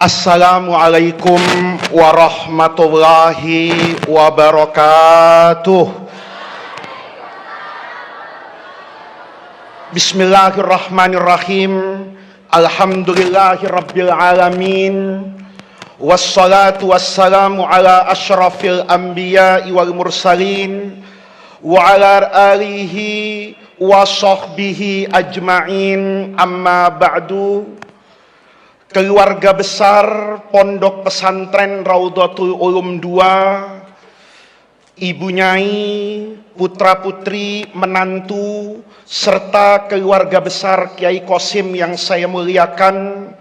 Assalamualaikum warahmatullahi wabarakatuh. Bismillahirrahmanirrahim. Alhamdulillahirabbil alamin. Wassalatu wassalamu ala asyrafil anbiya'i wal mursalin wa ala alihi wa sahbihi ajma'in. Amma ba'du. Keluarga besar Pondok Pesantren Raudhatul Ulum 2, Ibu Nyai, putra-putri, menantu, serta keluarga besar Kiai Qasim yang saya muliakan,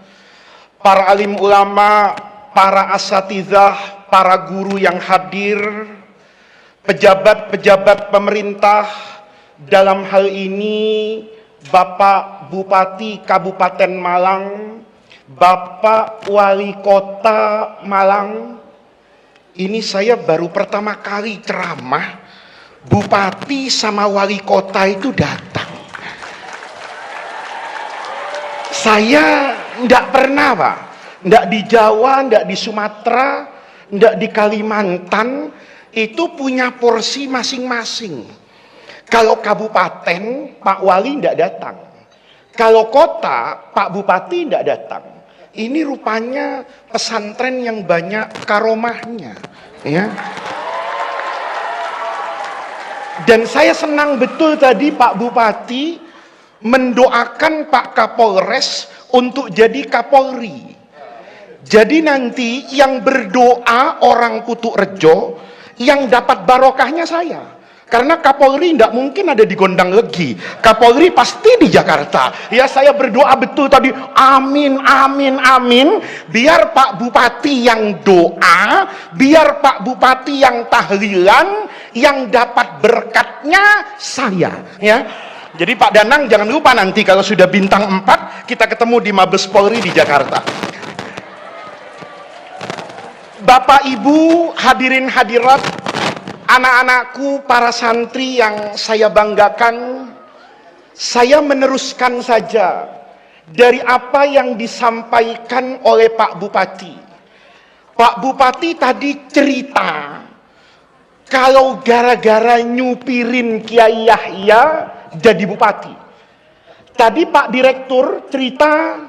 para alim ulama, para asatidzah, para guru yang hadir, pejabat-pejabat pemerintah, dalam hal ini Bapak Bupati Kabupaten Malang, Bapak Wali Kota Malang. Ini saya baru pertama kali ceramah, Bupati sama Wali Kota itu datang. Saya tidak pernah, Pak. Tidak di Jawa, tidak di Sumatera, tidak di Kalimantan, itu punya porsi masing-masing. Kalau kabupaten, Pak Wali tidak datang. Kalau kota, Pak Bupati tidak datang. Ini rupanya pesantren yang banyak karomahnya, ya. Dan saya senang betul tadi Pak Bupati mendoakan Pak Kapolres untuk jadi Kapolri. Jadi nanti yang berdoa orang Kutukrejo, yang dapat barokahnya saya. Karena Kapolri tidak mungkin ada di Gondang Legi. Kapolri pasti di Jakarta. Ya, saya berdoa betul tadi. Amin, amin, amin. Biar Pak Bupati yang doa, biar Pak Bupati yang tahlilan, yang dapat berkatnya saya. Ya. Jadi Pak Danang jangan lupa nanti kalau sudah bintang 4, kita ketemu di Mabes Polri di Jakarta. Bapak Ibu, hadirin hadirat, anak-anakku, para santri yang saya banggakan, saya meneruskan saja dari apa yang disampaikan oleh Pak Bupati. Pak Bupati tadi cerita kalau gara-gara nyupirin Kiai Yahya jadi bupati. Tadi Pak Direktur cerita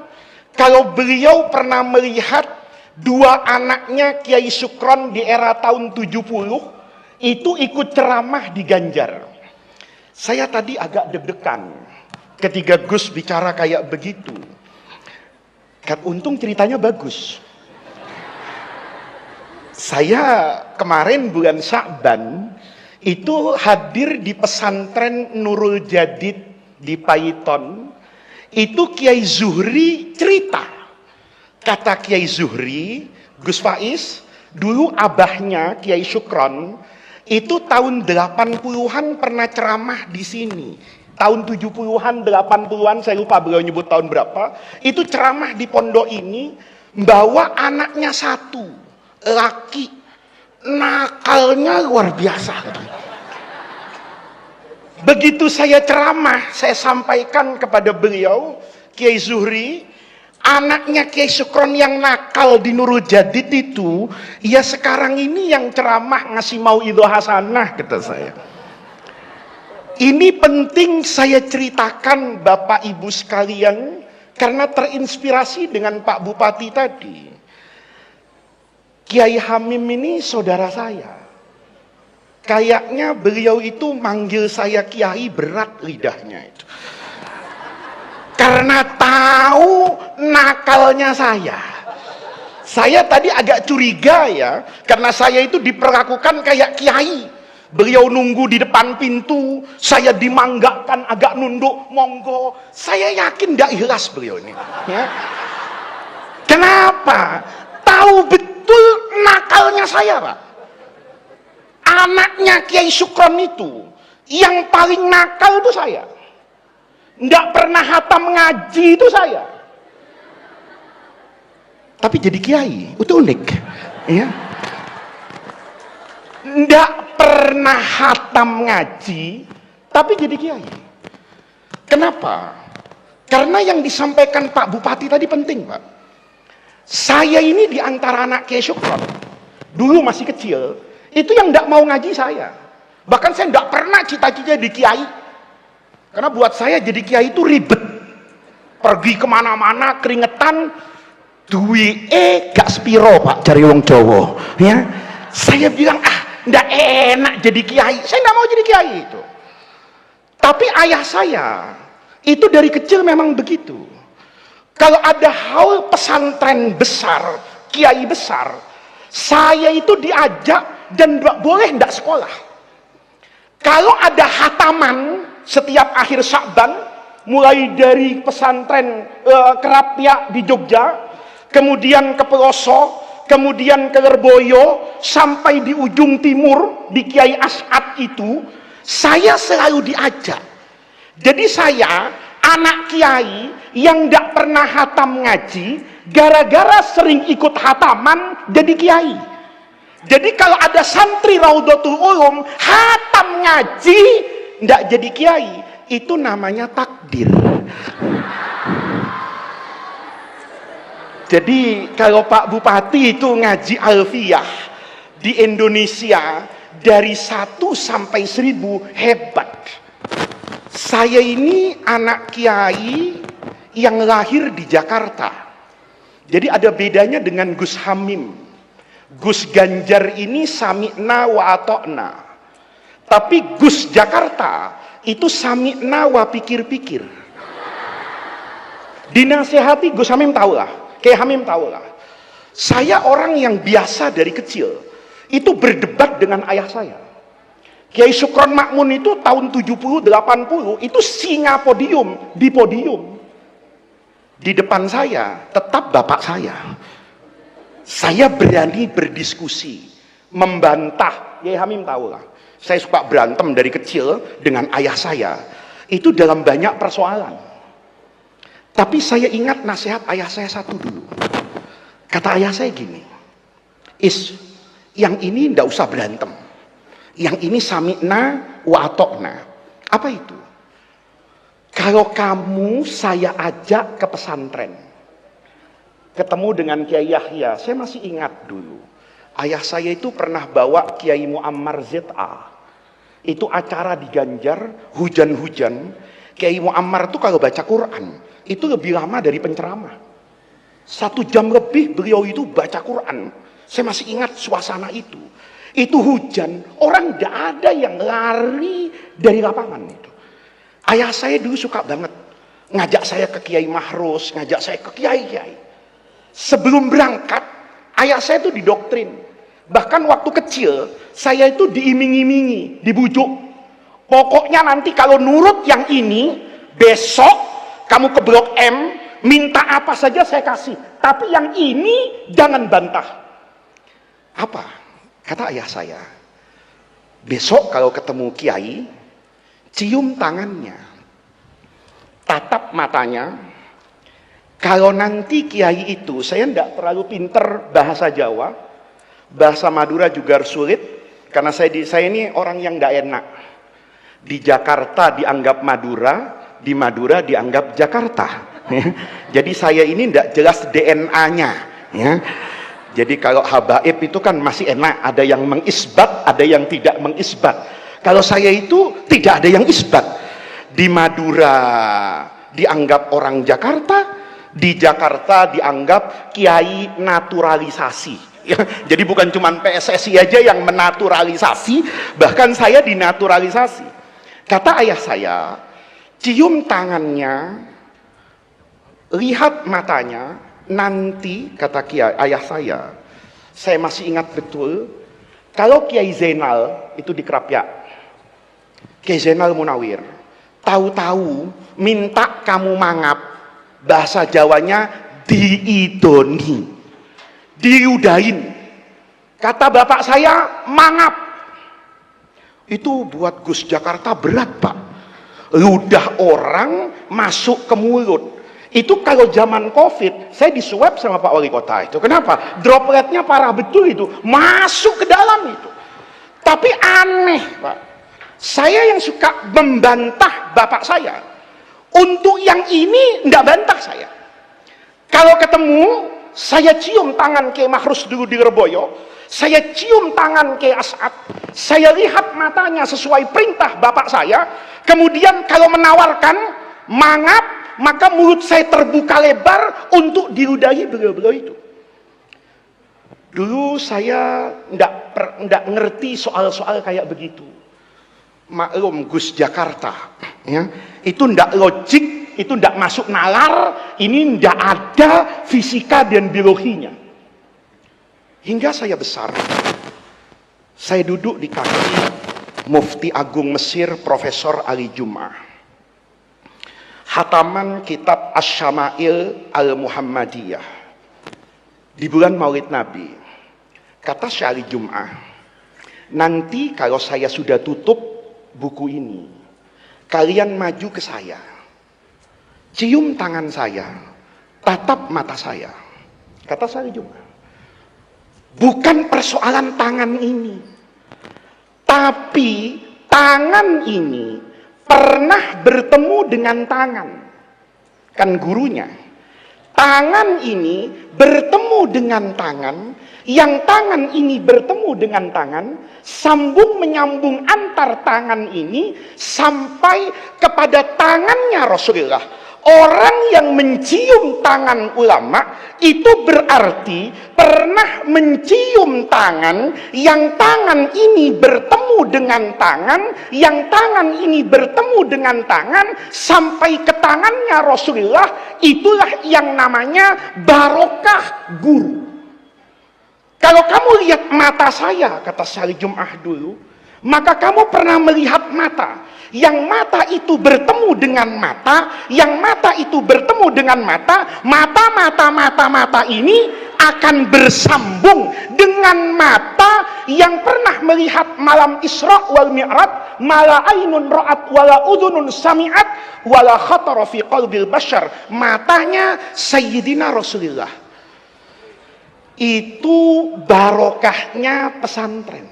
kalau beliau pernah melihat dua anaknya Kiai Sukron di era tahun 70 itu ikut ceramah di Ganjar. Saya tadi agak deg-degan ketika Gus bicara kayak begitu. Untung ceritanya bagus. Saya kemarin bulan Sya'ban itu hadir di pesantren Nurul Jadid di Paiton. Itu Kiai Zuhri cerita. Kata Kiai Zuhri, Gus Faiz, dulu abahnya Kiai Sukron itu tahun 80-an pernah ceramah di sini. Tahun 70-an, 80-an, saya lupa beliau nyebut tahun berapa. Itu ceramah di pondok ini, bawa anaknya satu, laki. Nakalnya luar biasa. Begitu saya ceramah, saya sampaikan kepada beliau, Kiai Zuhri, anaknya Kiai Sukron yang nakal di Nurul Jadid itu, ya sekarang ini yang ceramah ngasih mauidhah hasanah, kata saya. Ini penting saya ceritakan Bapak Ibu sekalian, karena terinspirasi dengan Pak Bupati tadi. Kiai Hamim ini saudara saya. Kayaknya beliau itu manggil saya Kiai berat lidahnya itu. Karena tahu nakalnya saya. Saya tadi agak curiga ya, karena saya itu diperlakukan kayak kiai. Beliau nunggu di depan pintu, saya dimanggakan agak nunduk, monggo. Saya yakin tidak ikhlas beliau ini. Ya. Kenapa? Tahu betul nakalnya saya, Pak. Anaknya Kiai Sukron itu, yang paling nakal itu saya. Tidak pernah hatam ngaji itu saya. Tapi jadi kiai, itu unik. Ya. Tidak pernah hatam ngaji, tapi jadi kiai. Kenapa? Karena yang disampaikan Pak Bupati tadi penting, Pak. Saya ini di antara anak Kiai Syukron, dulu masih kecil, itu yang tidak mau ngaji saya. Bahkan saya tidak pernah cita-cita di kiai. Karena buat saya jadi kiai itu ribet. Pergi kemana-mana, keringetan, duwe gak sepiro pak, cari wong Jawa. Ya, saya bilang, tidak enak jadi kiai. Saya tidak mau jadi kiai itu. Tapi ayah saya, itu dari kecil memang begitu. Kalau ada haul pesantren besar, kiai besar, saya itu diajak dan boleh tidak sekolah. Kalau ada hataman setiap akhir Sya'ban, mulai dari pesantren Kerapia di Jogja, kemudian ke Peloso, kemudian ke Lerboyo, sampai di ujung timur di Kiai As'ad itu, saya selalu diajak. Jadi saya anak kiai yang tidak pernah hatam ngaji, gara-gara sering ikut hataman jadi kiai. Jadi kalau ada santri Raudhatul Ulum hatam ngaji tidak jadi kiai, itu namanya takdir. Jadi kalau Pak Bupati itu ngaji alfiyah di Indonesia dari 1 sampai 1000 hebat. Saya ini anak kiai yang lahir di Jakarta. Jadi ada bedanya dengan Gus Hamim. Gus Ganjar ini sami'na wa atokna. Tapi Gus Jakarta itu sami'na wa pikir-pikir. Dinasehati Gus Hamim tahulah, Kiai Hamim tahulah. Saya orang yang biasa dari kecil itu berdebat dengan ayah saya. Kiai Syukron Makmun itu tahun 70-80 itu singa podium di podium. Di depan saya tetap bapak saya. Saya berani berdiskusi, membantah. Kiai Hamim tahulah. Saya suka berantem dari kecil dengan ayah saya. Itu dalam banyak persoalan. Tapi saya ingat nasihat ayah saya satu dulu. Kata ayah saya gini, yang ini ndak usah berantem. Yang ini sami'na wa atokna. Apa itu? Kalau kamu saya ajak ke pesantren, ketemu dengan Kiai Yahya, saya masih ingat dulu. Ayah saya itu pernah bawa Kiai Muammar ZA. Itu acara di Ganjar, hujan-hujan. Kiai Muammar itu kalau baca Quran, itu lebih lama dari penceramah. 1 jam lebih beliau itu baca Quran. Saya masih ingat suasana itu. Itu hujan, orang tidak ada yang lari dari lapangan itu. Ayah saya dulu suka banget ngajak saya ke Kiai Mahrus, ngajak saya ke kiai-kiai. Sebelum berangkat, ayah saya itu didoktrin. Bahkan waktu kecil, saya itu diiming-imingi, dibujuk. Pokoknya nanti kalau nurut yang ini, besok kamu ke Blok M, minta apa saja saya kasih. Tapi yang ini jangan bantah. Apa? Kata ayah saya, besok kalau ketemu kiai, cium tangannya, tatap matanya. Kalau nanti kiai itu, saya tidak terlalu pinter bahasa Jawa, bahasa Madura juga sulit, karena saya ini orang yang tidak enak. Di Jakarta dianggap Madura, di Madura dianggap Jakarta. Jadi saya ini tidak jelas DNA-nya. Ya. Jadi kalau habaib itu kan masih enak, ada yang mengisbat, ada yang tidak mengisbat. Kalau saya itu tidak ada yang isbat. Di Madura dianggap orang Jakarta, di Jakarta dianggap kiai naturalisasi. Ya, jadi bukan cuma PSSI aja yang menaturalisasi, bahkan saya dinaturalisasi. Kata ayah saya, cium tangannya, lihat matanya. Nanti kata Kiai ayah saya masih ingat betul, kalau Kiai Zainal itu di Kerapia, Kiai Zainal Munawir, tahu-tahu minta kamu mangap, bahasa Jawanya diidoni, diudahin. Kata bapak saya mangap. Itu buat Gus Jakarta berat pak. Ludah orang masuk ke mulut. Itu kalau zaman COVID, saya disuap sama Pak Wali Kota itu. Kenapa? Dropletnya parah betul itu. Masuk ke dalam itu. Tapi aneh, Pak. Saya yang suka membantah bapak saya. Untuk yang ini, enggak bantah saya. Kalau ketemu, saya cium tangan Kiai Mahrus dulu di Lirboyo, saya cium tangan Kiai As'ad, saya lihat matanya sesuai perintah bapak saya, kemudian kalau menawarkan mangap, maka mulut saya terbuka lebar untuk diludahi beliau-beliau itu. Dulu saya nggak ngerti soal-soal kayak begitu. Maklum Gus Jakarta, ya, itu ndak logik, itu ndak masuk nalar, ini ndak ada fisika dan biologinya. Hingga saya besar, saya duduk di kaki Mufti Agung Mesir Profesor Ali Jum'ah, hataman kitab Asy-Syama'il Al-Muhammadiyah di bulan Maulid Nabi. Kata Syekh Ali Jum'ah, nanti kalau saya sudah tutup buku ini, kalian maju ke saya, cium tangan saya, tatap mata saya. Kata Syekh Ali Jum'ah, bukan persoalan tangan ini, tapi tangan ini pernah bertemu dengan tangan. Kan gurunya, tangan ini bertemu dengan tangan, yang tangan ini bertemu dengan tangan, sambung menyambung antar tangan ini sampai kepada tangannya Rasulullah. Orang yang mencium tangan ulama itu berarti pernah mencium tangan, yang tangan ini bertemu dengan tangan, yang tangan ini bertemu dengan tangan sampai ke tangannya Rasulullah. Itulah yang namanya barokah guru. Kalau kamu lihat mata saya, kata Syekh Jum'ah dulu, maka kamu pernah melihat mata. Yang mata itu bertemu dengan mata, yang mata itu bertemu dengan mata, mata ini akan bersambung dengan mata yang pernah melihat malam Isra wal Mi'raj, mala ainun ra'at wala udhunun sami'at wala khatara fi qalbil bashar. Matanya Sayyidina Rasulullah. Itu barokahnya pesantren.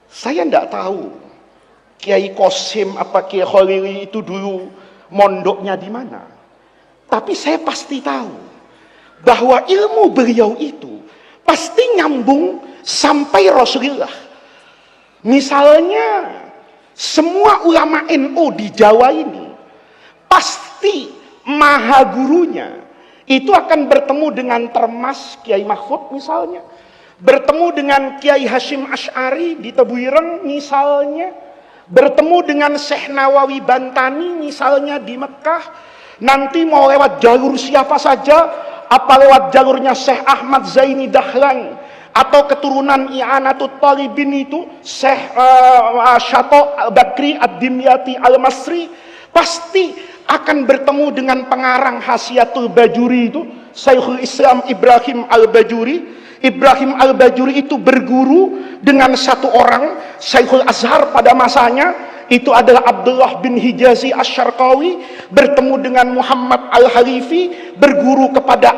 Saya tidak tahu Kiai Qasim apa Kiai Khalili itu dulu mondoknya di mana. Tapi saya pasti tahu bahwa ilmu beliau itu pasti nyambung sampai Rasulullah. Misalnya semua ulama NU di Jawa ini pasti maha gurunya itu akan bertemu dengan Termas Kiai Mahfud misalnya, bertemu dengan Kiai Hashim Asy'ari di Tebuireng misalnya, bertemu dengan Syekh Nawawi Bantani misalnya di Mekah. Nanti mau lewat jalur siapa saja, apa lewat jalurnya Syekh Ahmad Zaini Dahlan atau keturunan I'anatut Talibin itu Syekh Syato Bakri Ad-Dimyati Al-Masri, pasti akan bertemu dengan pengarang Hasyiatul Bajuri itu Syekhul Islam Ibrahim Al-Bajuri. Ibrahim Al-Bajuri itu berguru dengan satu orang Syekhul Azhar pada masanya, itu adalah Abdullah bin Hijazi Asy-Syarqawi, bertemu dengan Muhammad Al-Halifi, berguru kepada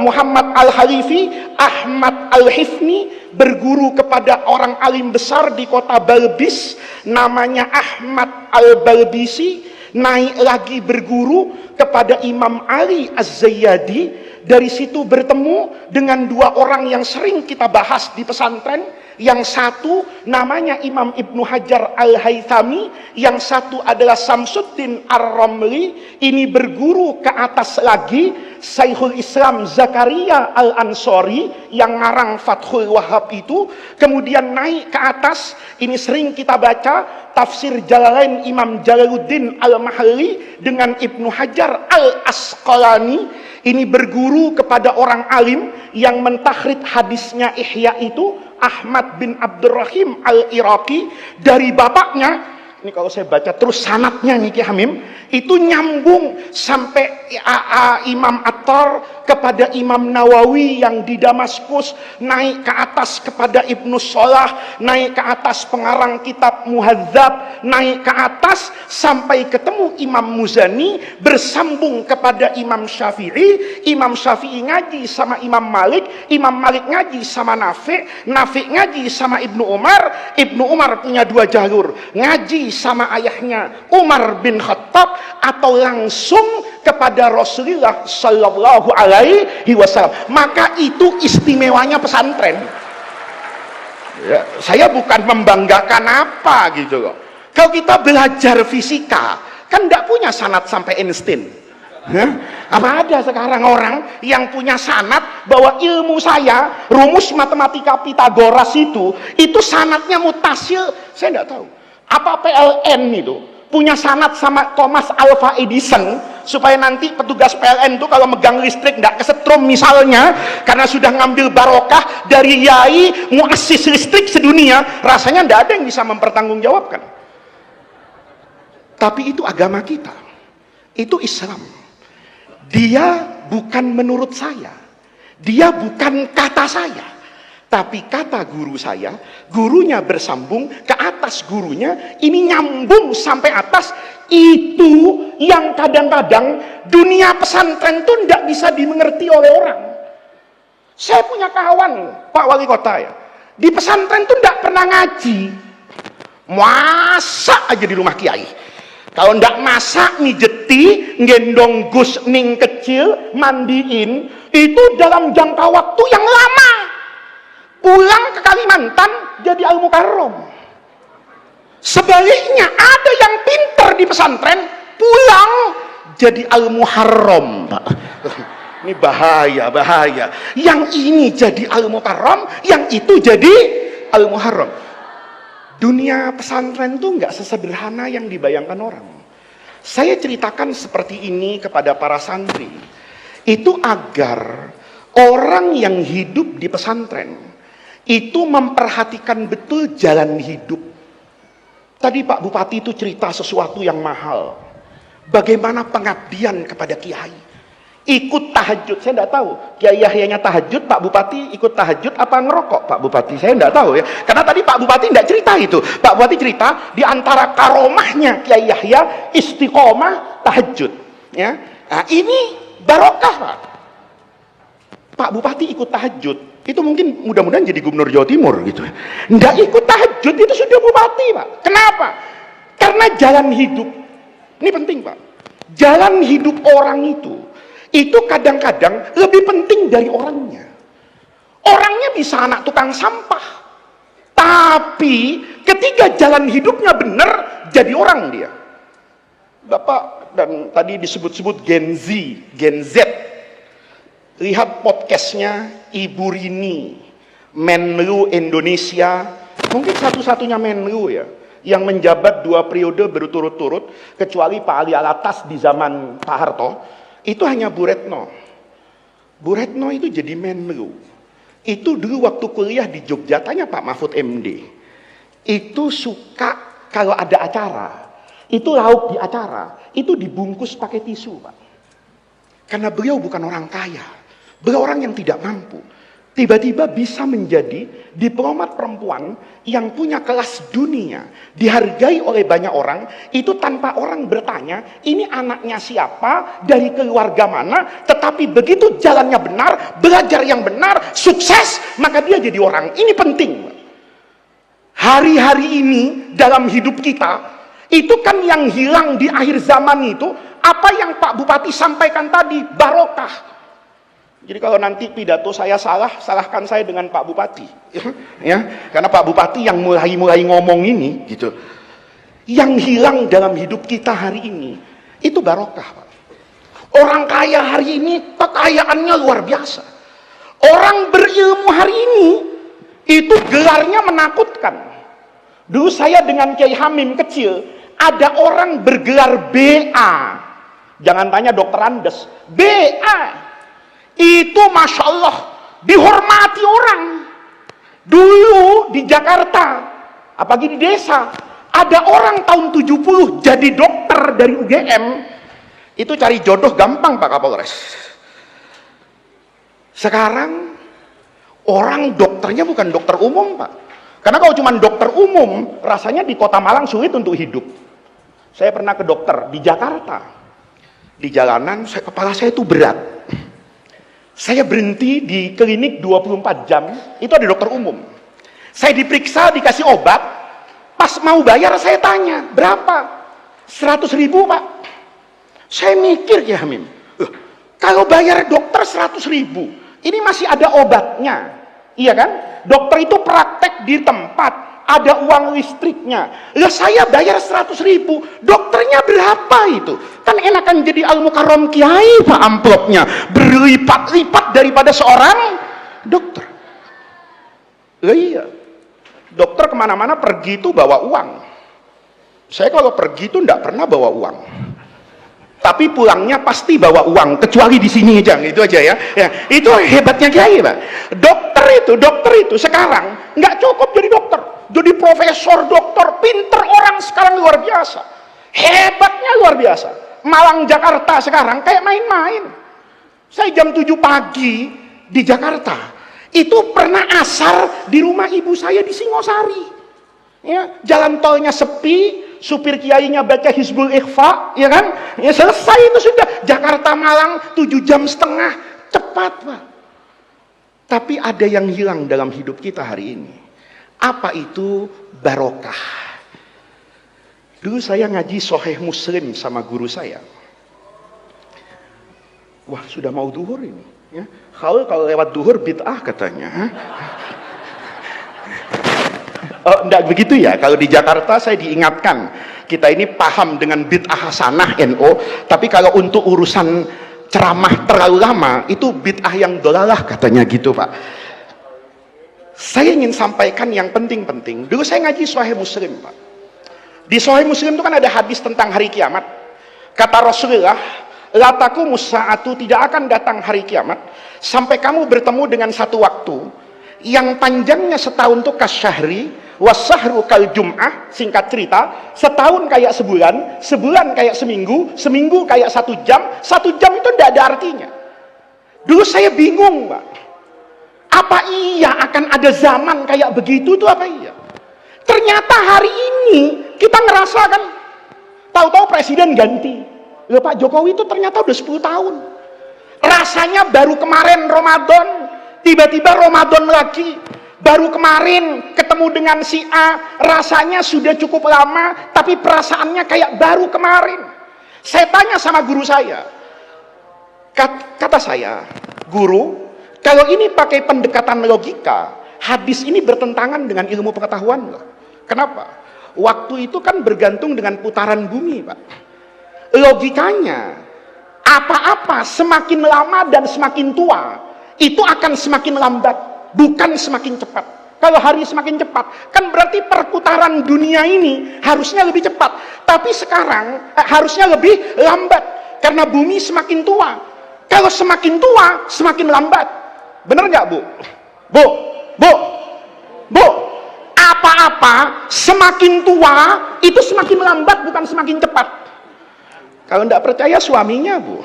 Muhammad Al-Halifi, Ahmad Al-Hifni, berguru kepada orang alim besar di kota Balbis namanya Ahmad Al-Balbisi, naik lagi berguru kepada Imam Ali Az-Zayyadi. Dari situ bertemu dengan dua orang yang sering kita bahas di pesantren. Yang satu namanya Imam Ibnu Hajar Al-Haythami, yang satu adalah Samsuddin Ar-Ramli. Ini berguru ke atas lagi Syekhul Islam Zakaria Al-Ansori yang ngarang Fathul Wahhab itu. Kemudian naik ke atas, ini sering kita baca tafsir Jalalain Imam Jalaluddin Al-Mahalli dengan Ibnu Hajar Al-Asqalani. Ini berguru kepada orang alim yang mentahrid hadisnya Ihya itu Ahmad bin Abdurrahim Al-Iraqi. Dari bapaknya, ini kalau saya baca terus sanadnya nih Ki Hamim, itu nyambung sampai Imam Attar kepada Imam Nawawi yang di Damaskus, naik ke atas kepada Ibnu Shalah, naik ke atas pengarang kitab Muhadzab, naik ke atas sampai ketemu Imam Muzani, bersambung kepada Imam Syafi'i. Imam Syafi'i ngaji sama Imam Malik, Imam Malik ngaji sama Nafi', Nafi' ngaji sama Ibnu Umar, Ibnu Umar punya dua jalur, ngaji sama ayahnya Umar bin Khattab, atau langsung kepada Rasulullah Shallallahu Alaihi Wasallam. Maka itu istimewanya pesantren. Ya, saya bukan membanggakan apa gitu loh. Kalau kita belajar fisika, kan nggak punya sanad sampai Einstein. Apa ada sekarang orang yang punya sanad bahwa ilmu saya, rumus matematika Pitagoras itu sanadnya mutasil? Saya nggak tahu. Apa PLN itu punya sanad sama Thomas Alva Edison, supaya nanti petugas PLN itu kalau megang listrik nggak kesetrum misalnya, karena sudah ngambil barokah dari yai muassis listrik sedunia, rasanya nggak ada yang bisa mempertanggungjawabkan. Tapi itu agama kita, itu Islam. Dia bukan menurut saya, dia bukan kata saya, tapi kata guru saya. Gurunya bersambung ke atas gurunya, ini nyambung sampai atas. Itu yang kadang-kadang dunia pesantren itu tidak bisa dimengerti oleh orang. Saya punya kawan Pak Wali Kota ya, di pesantren itu tidak pernah ngaji, masak aja di rumah kiai. Kalau ndak masak, mijeti, gendong gus ning kecil, mandiin, itu dalam jangka waktu yang lama. Pulang ke Kalimantan jadi al-mukarram. Sebaliknya ada yang pinter di pesantren, pulang jadi al-muharram. Ini bahaya, bahaya. Yang ini jadi al-mukarram, yang itu jadi al-muharram. Dunia pesantren itu nggak sesederhana yang dibayangkan orang. Saya ceritakan seperti ini kepada para santri, itu agar orang yang hidup di pesantren itu memperhatikan betul jalan hidup. Tadi Pak Bupati itu cerita sesuatu yang mahal. Bagaimana pengabdian kepada kiai. Ikut tahajud, saya tidak tahu Kiai Yahyanya tahajud, Pak Bupati ikut tahajud apa ngerokok Pak Bupati, saya tidak tahu ya, karena tadi Pak Bupati tidak cerita itu. Pak Bupati cerita di antara karomahnya Kiai Yahya istiqomah tahajud ya. Nah, ini barokah Pak. Pak Bupati ikut tahajud, itu mungkin mudah-mudahan jadi gubernur Jawa Timur gitu. Tidak ikut tahajud itu sudah bupati Pak. Kenapa? Karena jalan hidup ini penting Pak. Jalan hidup orang itu kadang-kadang lebih penting dari orangnya. Orangnya bisa anak tukang sampah, tapi ketika jalan hidupnya benar, jadi orang dia. Bapak dan tadi disebut-sebut Gen Z. Lihat podcastnya Ibu Rini, Menlu Indonesia, mungkin satu-satunya Menlu ya, yang menjabat 2 periode berturut-turut, kecuali Pak Ali Alatas di zaman Pak Harto. Itu hanya Bu Retno. Bu Retno itu jadi Menlu. Itu dulu waktu kuliah di Jogja, tanya Pak Mahfud MD. Itu suka kalau ada acara, itu lauk di acara, itu dibungkus pakai tisu Pak. Karena beliau bukan orang kaya, beliau orang yang tidak mampu. Tiba-tiba bisa menjadi diplomat perempuan yang punya kelas dunia, dihargai oleh banyak orang, itu tanpa orang bertanya, ini anaknya siapa, dari keluarga mana, tetapi begitu jalannya benar, belajar yang benar, sukses, maka dia jadi orang. Ini penting. Hari-hari ini dalam hidup kita, itu kan yang hilang di akhir zaman itu, apa yang Pak Bupati sampaikan tadi, barokah. Jadi kalau nanti pidato saya salah, salahkan saya dengan Pak Bupati, ya, karena Pak Bupati yang mulai ngomong ini, gitu. Yang hilang dalam hidup kita hari ini, itu barokah, Pak. Orang kaya hari ini, kekayaannya luar biasa. Orang berilmu hari ini, itu gelarnya menakutkan. Dulu saya dengan Kiai Hamim kecil, ada orang bergelar BA. Jangan tanya dokter Andes, BA. Itu Masya Allah dihormati orang. Dulu di Jakarta, apalagi di desa, ada orang tahun 70 jadi dokter dari UGM. Itu cari jodoh gampang Pak Kapolres. Sekarang orang dokternya bukan dokter umum Pak. Karena kalau cuma dokter umum, rasanya di Kota Malang sulit untuk hidup. Saya pernah ke dokter di Jakarta. Di jalanan kepala saya itu berat. Saya berhenti di klinik 24 jam, itu ada dokter umum. Saya diperiksa, dikasih obat, Pas mau bayar saya tanya, berapa? 100.000 Pak. Saya mikir ya Hamim, kalau bayar dokter 100.000, ini masih ada obatnya, iya kan? Dokter itu praktek di tempat, ada uang listriknya. Lah saya bayar 100.000, dokternya berapa itu? Kan enakan jadi Al-Mukarram Kiai Pak, amplopnya berlipat-lipat daripada seorang dokter. Lah iya, dokter kemana-mana pergi itu bawa uang. Saya kalau pergi itu enggak pernah bawa uang, tapi pulangnya pasti bawa uang, kecuali di sini aja, itu aja ya. Ya, itu hebatnya Kiai Pak. Dokter itu sekarang nggak cukup jadi dokter, jadi profesor dokter, pinter orang sekarang luar biasa, hebatnya luar biasa. Malang Jakarta sekarang kayak main-main. Saya jam 7 pagi di Jakarta, itu pernah asar di rumah ibu saya di Singosari. Ya, jalan tolnya sepi, supir kiainya baca Hizbul Ikhfa, ya kan? Ya selesai itu sudah. Jakarta Malang 7,5 jam, cepat Pak. Tapi ada yang hilang dalam hidup kita hari ini. Apa itu? Barokah. Dulu saya ngaji Sahih Muslim sama guru saya. Wah, sudah mau duhur ini. Ya. Kalau lewat duhur bid'ah katanya. Oh, enggak begitu ya. Kalau di Jakarta saya diingatkan, kita ini paham dengan bid'ah hasanah NO, tapi kalau untuk urusan ceramah terlalu lama, itu bid'ah yang dolalah katanya gitu Pak. Saya ingin sampaikan yang penting-penting. Dulu saya ngaji Sahih Muslim Pak. Di Sahih Muslim itu kan ada hadis tentang hari kiamat. Kata Rasulullah, la taqumus saatu, tidak akan datang hari kiamat sampai kamu bertemu dengan satu waktu yang panjangnya setahun itu kasyahri, wasahru kal jum'ah, singkat cerita, setahun kayak sebulan, sebulan kayak seminggu, seminggu kayak 1 jam, 1 jam itu tidak ada artinya. Dulu saya bingung Pak, apa iya akan ada zaman kayak begitu tuh, apa iya? Ternyata hari ini kita ngerasakan, tahu-tahu presiden ganti. Loh, Pak Jokowi itu ternyata udah 10 tahun. Rasanya baru kemarin Ramadan, tiba-tiba Ramadan lagi. Baru kemarin ketemu dengan si A, rasanya sudah cukup lama, tapi perasaannya kayak baru kemarin. Saya tanya sama guru saya, kata saya, guru, kalau ini pakai pendekatan logika, hadis ini bertentangan dengan ilmu pengetahuan loh. Kenapa? Waktu itu kan bergantung dengan putaran bumi Pak. Logikanya, apa-apa semakin lama dan semakin tua, itu akan semakin lambat, bukan semakin cepat. Kalau hari semakin cepat, kan berarti perputaran dunia ini harusnya lebih cepat. Tapi sekarang harusnya lebih lambat, karena bumi semakin tua. Kalau semakin tua, semakin lambat. Bener nggak Bu? Bu, apa-apa semakin tua, itu semakin lambat, bukan semakin cepat. Kalau tidak percaya suaminya Bu,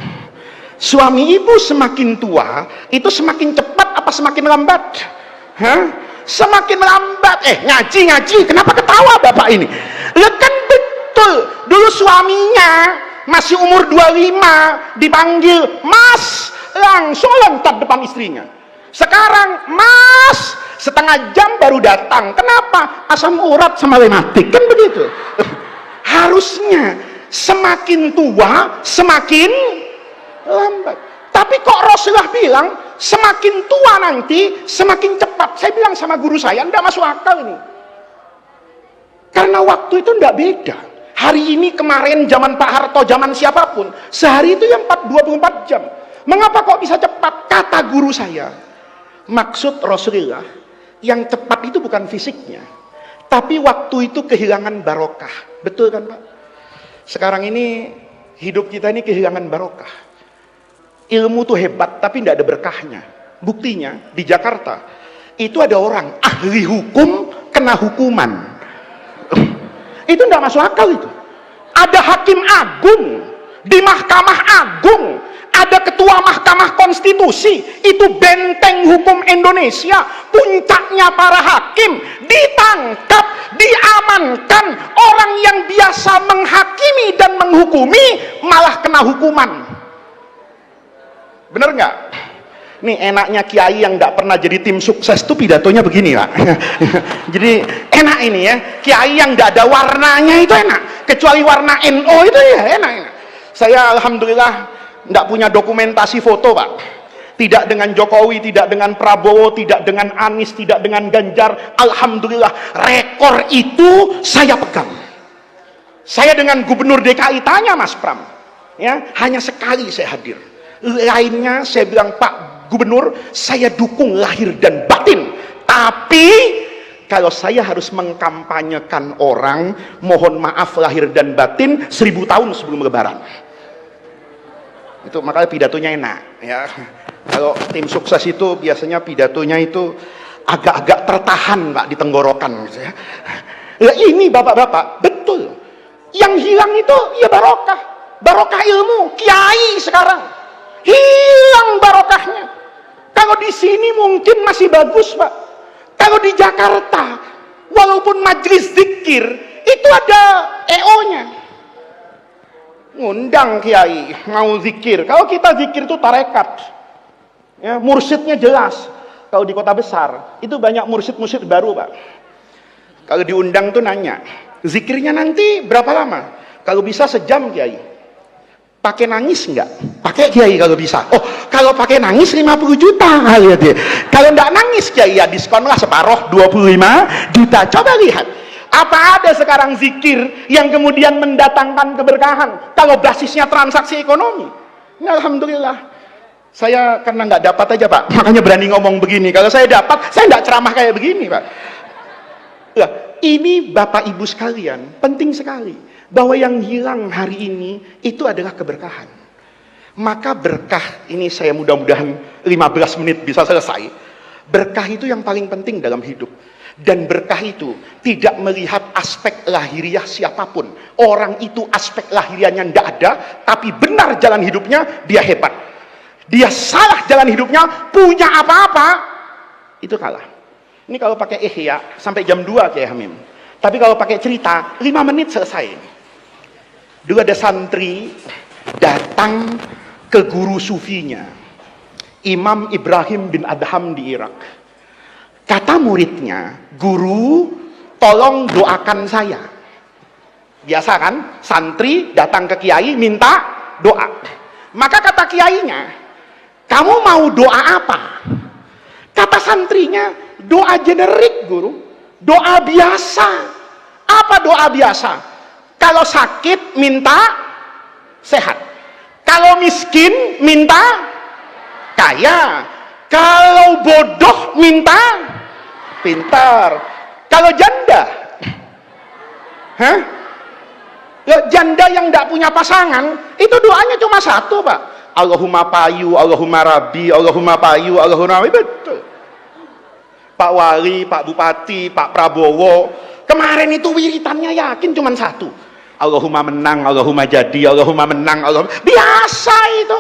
suami ibu semakin tua itu semakin cepat apa semakin lambat? Hah? Semakin lambat. Ngaji, kenapa ketawa bapak ini? Ya kan betul, dulu suaminya masih umur 25 dipanggil Mas, langsung loncat depan istrinya. Sekarang Mas, setengah jam baru datang. Kenapa? Asam urat sama rematik, kan begitu. Harusnya semakin tua semakin lambat. Tapi kok Rasulullah bilang semakin tua nanti semakin cepat. Saya bilang sama guru saya, enggak masuk akal ini. Karena waktu itu enggak beda. Hari ini, kemarin, zaman Pak Harto, zaman siapapun, sehari itu yang 24 jam. Mengapa kok bisa cepat? Kata guru saya, maksud Rasulullah, yang cepat itu bukan fisiknya, tapi waktu itu kehilangan barokah. Betul kan Pak? Sekarang ini hidup kita ini kehilangan barokah. Ilmu tuh hebat, tapi tidak ada berkahnya. Buktinya di Jakarta itu ada orang ahli hukum kena hukuman. Itu tidak masuk akal itu. Ada hakim agung di Mahkamah Agung, ada ketua Mahkamah Konstitusi, itu benteng hukum Indonesia, puncaknya para hakim, ditangkap, diamankan. Orang yang biasa menghakimi dan menghukumi malah kena hukuman. Bener nggak? Nih enaknya kiai yang nggak pernah jadi tim sukses tuh pidatonya begini Pak. Jadi enak ini ya, kiai yang nggak ada warnanya itu enak, kecuali warna NO itu ya enak. Saya alhamdulillah nggak punya dokumentasi foto Pak, tidak dengan Jokowi, tidak dengan Prabowo, tidak dengan Anies, tidak dengan Ganjar. Alhamdulillah rekor itu saya pegang. Saya dengan Gubernur DKI tanya Mas Pram, ya hanya sekali saya hadir, lainnya saya bilang Pak Gubernur, saya dukung lahir dan batin, tapi kalau saya harus mengkampanyekan orang, mohon maaf lahir dan batin 1000 tahun sebelum Lebaran. Itu makanya pidatonya enak ya. Kalau tim sukses itu biasanya pidatonya itu agak-agak tertahan Pak di tenggorokan gitu ya. Nah, ini bapak-bapak betul, yang hilang itu ya barokah ilmu. Kiai sekarang hilang barokahnya. Kalau di sini mungkin masih bagus Pak. Kalau di Jakarta, walaupun majelis zikir itu ada EO-nya, ngundang kiai mau zikir. Kalau kita zikir itu tarekat, ya, mursyidnya jelas. Kalau di kota besar itu banyak mursyid baru Pak. Kalau diundang tuh nanya, zikirnya nanti berapa lama? Kalau bisa sejam kiai. Pakai nangis enggak? Pakai kiai kalau bisa. Oh, kalau pakai nangis 50 juta kali ya dia. Kalau enggak nangis kiai ya diskon lah separuh 25 juta. Coba lihat. Apa ada sekarang zikir yang kemudian mendatangkan keberkahan kalau basisnya transaksi ekonomi? Nah, alhamdulillah. Saya karena nggak dapat aja Pak, makanya berani ngomong begini. Kalau saya dapat, saya nggak ceramah kayak begini Pak. Nah, ini Bapak Ibu sekalian, penting sekali bahwa yang hilang hari ini itu adalah keberkahan. Maka berkah ini saya mudah-mudahan 15 menit bisa selesai. Berkah itu yang paling penting dalam hidup. Dan berkah itu tidak melihat aspek lahiriah siapapun. Orang itu aspek lahiriahnya tidak ada, tapi benar jalan hidupnya, dia hebat. Dia salah jalan hidupnya, punya apa-apa, itu kalah. Ini kalau pakai ihya sampai jam 2 Kiai Hamim. Tapi kalau pakai cerita 5 menit selesai. Dulu ada santri datang ke guru sufinya, Imam Ibrahim bin Adham di Irak. Kata muridnya, guru tolong doakan saya. Biasa kan, santri datang ke kiai minta doa. Maka kata kiainya, kamu mau doa apa? Kata santrinya, doa generik guru, doa biasa. Apa doa biasa? Kalau sakit minta sehat, kalau miskin minta kaya, kalau bodoh minta pintar, kalau janda, janda yang tidak punya pasangan itu doanya cuma satu Pak, Allahumma payu, Allahumma rabbi, Allahumma payu, Allahumma rabbi. Betul. Pak Wali, Pak Bupati, Pak Prabowo kemarin itu wiritannya yakin cuma satu, Allahumma menang, Allahumma jadi, Allahumma menang, Allahumma. Biasa itu.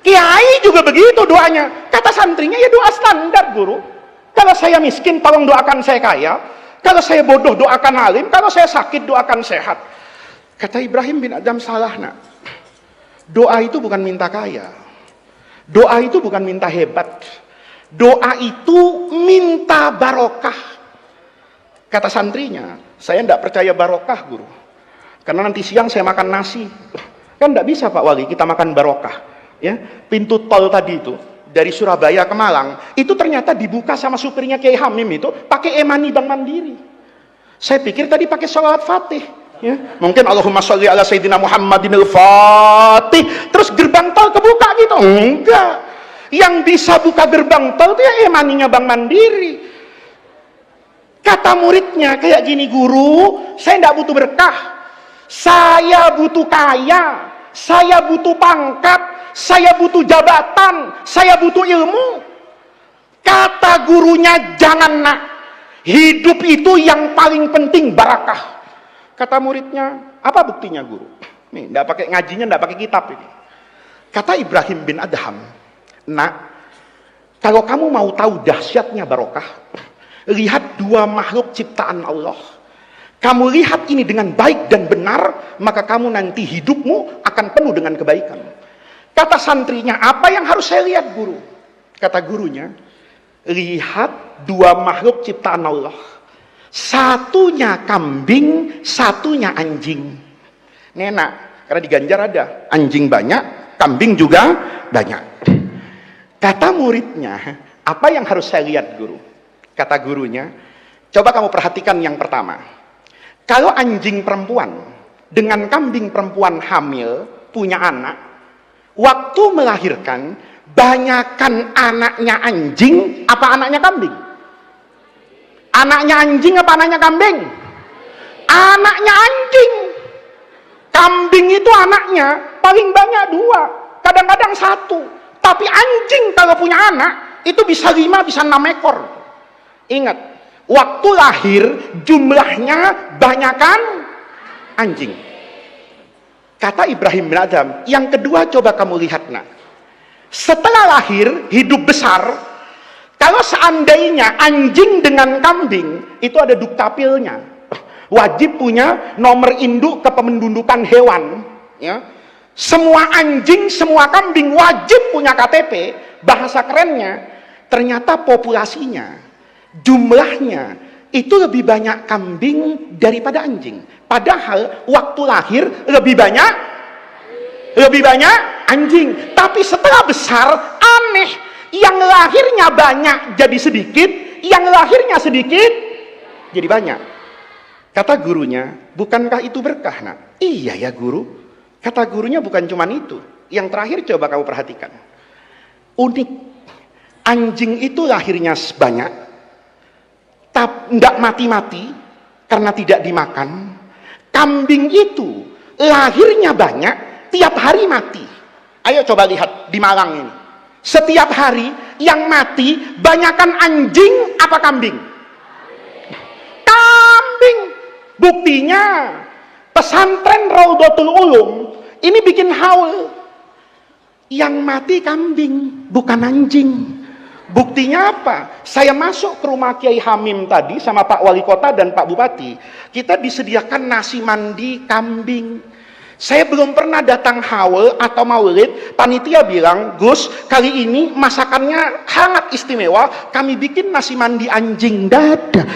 Kiai juga begitu doanya. Kata santrinya ya doa standar guru. Kalau saya miskin tolong doakan saya kaya, kalau saya bodoh doakan alim, kalau saya sakit doakan sehat. Kata Ibrahim bin Adham, salah nak. Doa itu bukan minta kaya, doa itu bukan minta hebat, doa itu minta barokah. Kata santrinya, saya tidak percaya barokah guru, karena nanti siang saya makan nasi. Kan tidak bisa Pak Wali kita makan barokah ya. Pintu tol tadi itu dari Surabaya ke Malang itu ternyata dibuka sama supirnya Kiai Hamim itu pakai e-money Bank Mandiri. Saya pikir tadi pakai sholawat Fatih ya. Mungkin Allahumma sholli ala Sayyidina Muhammadin al-Fatih, terus gerbang tol kebuka gitu. Enggak, yang bisa buka gerbang tol itu ya e-money-nya Bank Mandiri. Kata muridnya kayak gini, guru saya tidak butuh berkah, saya butuh kaya, saya butuh pangkat, saya butuh jabatan, saya butuh ilmu. Kata gurunya, jangan nak, hidup itu yang paling penting barakah. Kata muridnya, apa buktinya guru? Nih, tidak pakai ngajinya, tidak pakai kitab ini. Kata Ibrahim bin Adham, nak, kalau kamu mau tahu dahsyatnya barokah, lihat dua makhluk ciptaan Allah. Kamu lihat ini dengan baik dan benar, maka kamu nanti hidupmu akan penuh dengan kebaikan. Kata santrinya, apa yang harus saya lihat guru? Kata gurunya, lihat dua makhluk ciptaan Allah. Satunya kambing, satunya anjing. Ini enak, karena di Ganjar ada anjing banyak, kambing juga banyak. Kata muridnya, apa yang harus saya lihat guru? Kata gurunya, coba kamu perhatikan yang pertama. Kalau anjing perempuan dengan kambing perempuan hamil, punya anak, waktu melahirkan, banyakan anaknya anjing apa anaknya kambing? Anaknya anjing apa anaknya kambing? Anaknya anjing. Kambing itu anaknya paling banyak 2, kadang-kadang 1. Tapi anjing kalau punya anak itu bisa 5, bisa 6 ekor. Ingat, waktu lahir jumlahnya banyakan anjing. Kata Ibrahim bin Adham, yang kedua coba kamu lihat nak. Setelah lahir, hidup besar, kalau seandainya anjing dengan kambing, itu ada dukcapilnya. Wajib punya nomor induk kependudukan hewan. Ya. Semua anjing, semua kambing wajib punya KTP. Bahasa kerennya, ternyata populasinya, jumlahnya, itu lebih banyak kambing daripada anjing. Padahal waktu lahir lebih banyak anjing. Tapi setelah besar, aneh. Yang lahirnya banyak jadi sedikit, yang lahirnya sedikit jadi banyak. Kata gurunya, bukankah itu berkah nak? Iya ya guru. Kata gurunya bukan cuma itu. Yang terakhir coba kamu perhatikan. Unik. Anjing itu lahirnya banyak, tapi tidak mati-mati karena tidak dimakan. Kambing itu lahirnya banyak, tiap hari mati. Ayo coba lihat di Malang ini. Setiap hari yang mati banyakan anjing apa kambing? Kambing. Buktinya pesantren Raudhatul Ulum ini bikin haul. Yang mati kambing, bukan anjing. Buktinya apa? Saya masuk ke rumah Kiai Hamim tadi sama Pak Wali Kota dan Pak Bupati. Kita disediakan nasi mandi kambing. Saya belum pernah datang haul atau maulid, panitia bilang, Gus, kali ini masakannya sangat istimewa, kami bikin nasi mandi anjing dada.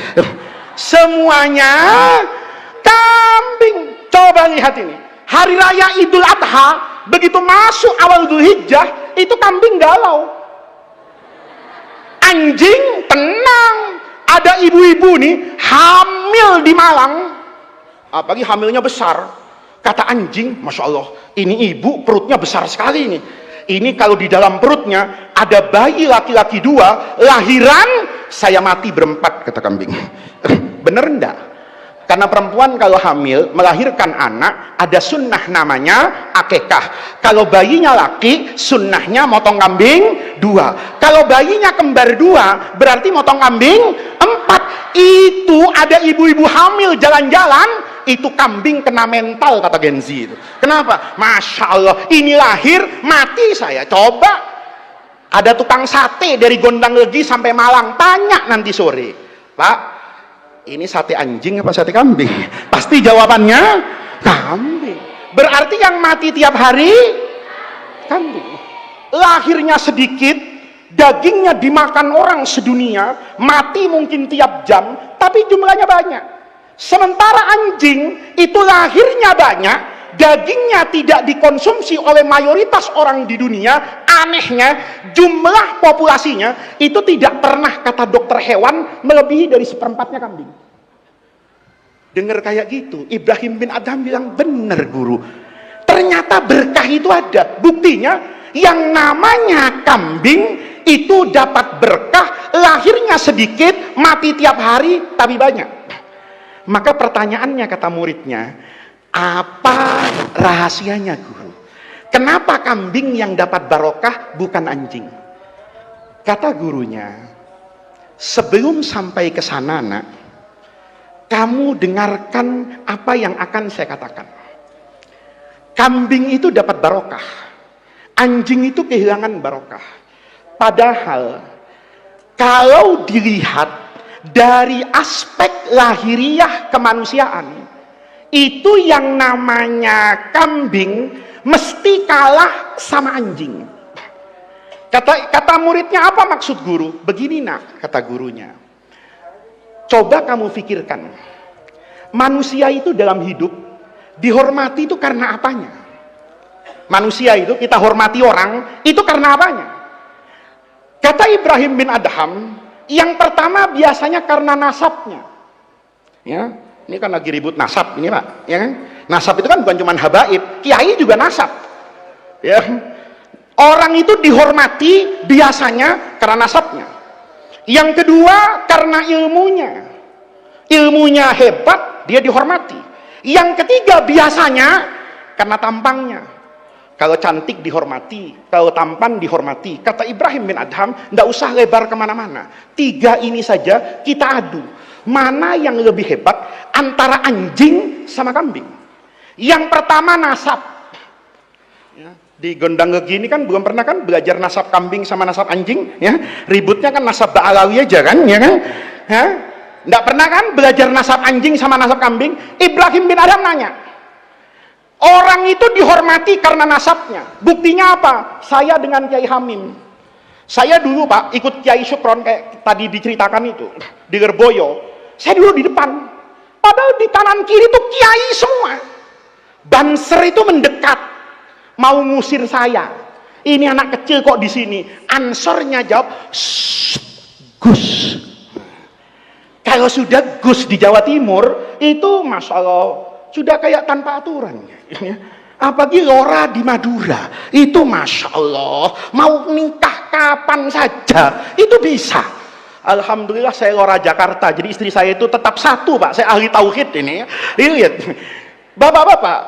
Semuanya kambing. Coba lihat ini. Hari raya Idul Adha, begitu masuk awal Dzulhijjah, itu kambing galau. Anjing tenang. Ada ibu-ibu nih, hamil di Malang. Apalagi hamilnya besar. Kata anjing, Masya Allah, ini ibu perutnya besar sekali nih. Ini kalau di dalam perutnya ada bayi laki-laki 2, lahiran, saya mati berempat, kata kambing. Bener enggak? Karena perempuan kalau hamil, melahirkan anak, ada sunnah namanya akekah. Kalau bayinya laki, sunnahnya motong kambing 2. Kalau bayinya kembar 2, berarti motong kambing 4. Itu ada ibu-ibu hamil jalan-jalan, itu kambing kena mental, kata Gen Z itu. Kenapa? Masya Allah, ini lahir mati saya. Coba ada tukang sate dari Gondang Legi sampai Malang, tanya nanti sore, Pak, ini sate anjing apa sate kambing? Pasti jawabannya kambing. Berarti yang mati tiap hari kambing. Lahirnya sedikit, dagingnya dimakan orang sedunia, mati mungkin tiap jam, tapi jumlahnya banyak. Sementara anjing itu lahirnya banyak, dagingnya tidak dikonsumsi oleh mayoritas orang di dunia. Anehnya jumlah populasinya itu tidak pernah, kata dokter hewan, melebihi dari 1/4-nya kambing. Dengar kayak gitu, Ibrahim bin Adham bilang, benar guru, ternyata berkah itu ada. Buktinya yang namanya kambing itu dapat berkah, lahirnya sedikit, mati tiap hari, tapi banyak. Maka pertanyaannya, kata muridnya, apa rahasianya guru? Kenapa kambing yang dapat barokah bukan anjing? Kata gurunya, sebelum sampai ke sana nak, kamu dengarkan apa yang akan saya katakan. Kambing itu dapat barokah, anjing itu kehilangan barokah. Padahal kalau dilihat dari aspek lahiriah kemanusiaan, itu yang namanya kambing mesti kalah sama anjing. Kata muridnya, apa maksud guru? Begini nak, kata gurunya. Coba kamu pikirkan, manusia itu dalam hidup dihormati itu karena apanya? Manusia itu kita hormati orang itu karena apanya? Kata Ibrahim bin Adham, yang pertama biasanya karena nasabnya. Ya, ini kan lagi ribut nasab ini Pak, ya kan? Nasab itu kan bukan cuma habaib, kiai juga nasab. Ya. Orang itu dihormati biasanya karena nasabnya. Yang kedua karena ilmunya. Ilmunya hebat, dia dihormati. Yang ketiga biasanya karena tampangnya. Kalau cantik dihormati, kalau tampan dihormati. Kata Ibrahim bin Adham, tidak usah lebar kemana-mana. 3 ini saja kita adu. Mana yang lebih hebat antara anjing sama kambing? Yang pertama nasab. Ya, di Gondang Gegi ini kan belum pernah kan belajar nasab kambing sama nasab anjing, ya. Ributnya kan nasab Ba'alawi aja kan, ya kan? Ya? Nggak pernah kan belajar nasab anjing sama nasab kambing? Ibrahim bin Adham nanya, orang itu dihormati karena nasabnya. Buktinya apa? Saya dengan Kiai Hamim. Saya dulu Pak ikut Kiai Sukron kayak tadi diceritakan itu di Lerboyo. Saya dulu di depan. Padahal di kanan kiri itu kiai semua. Banser itu mendekat, mau ngusir saya. Ini anak kecil kok di sini. Ansornya jawab, Gus. Kalau sudah Gus di Jawa Timur itu masya Allah sudah kayak tanpa aturan. Apalagi Lora di Madura itu masya Allah mau nikah kapan saja itu bisa. Alhamdulillah saya Lora Jakarta, jadi istri saya itu tetap satu Pak. Saya ahli tauhid ini. Lihat, bapak-bapak,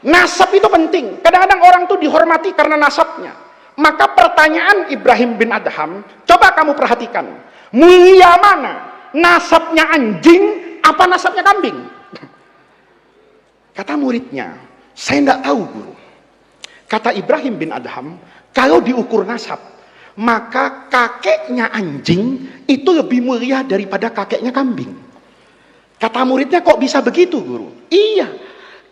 nasab itu penting. Kadang-kadang orang tuh dihormati karena nasabnya. Maka pertanyaan Ibrahim bin Adham, coba kamu perhatikan, mulia mana? Nasabnya anjing apa nasabnya kambing? Kata muridnya, saya tidak tahu guru. Kata Ibrahim bin Adham, kalau diukur nasab, maka kakeknya anjing itu lebih mulia daripada kakeknya kambing. Kata muridnya, kok bisa begitu guru? Iya,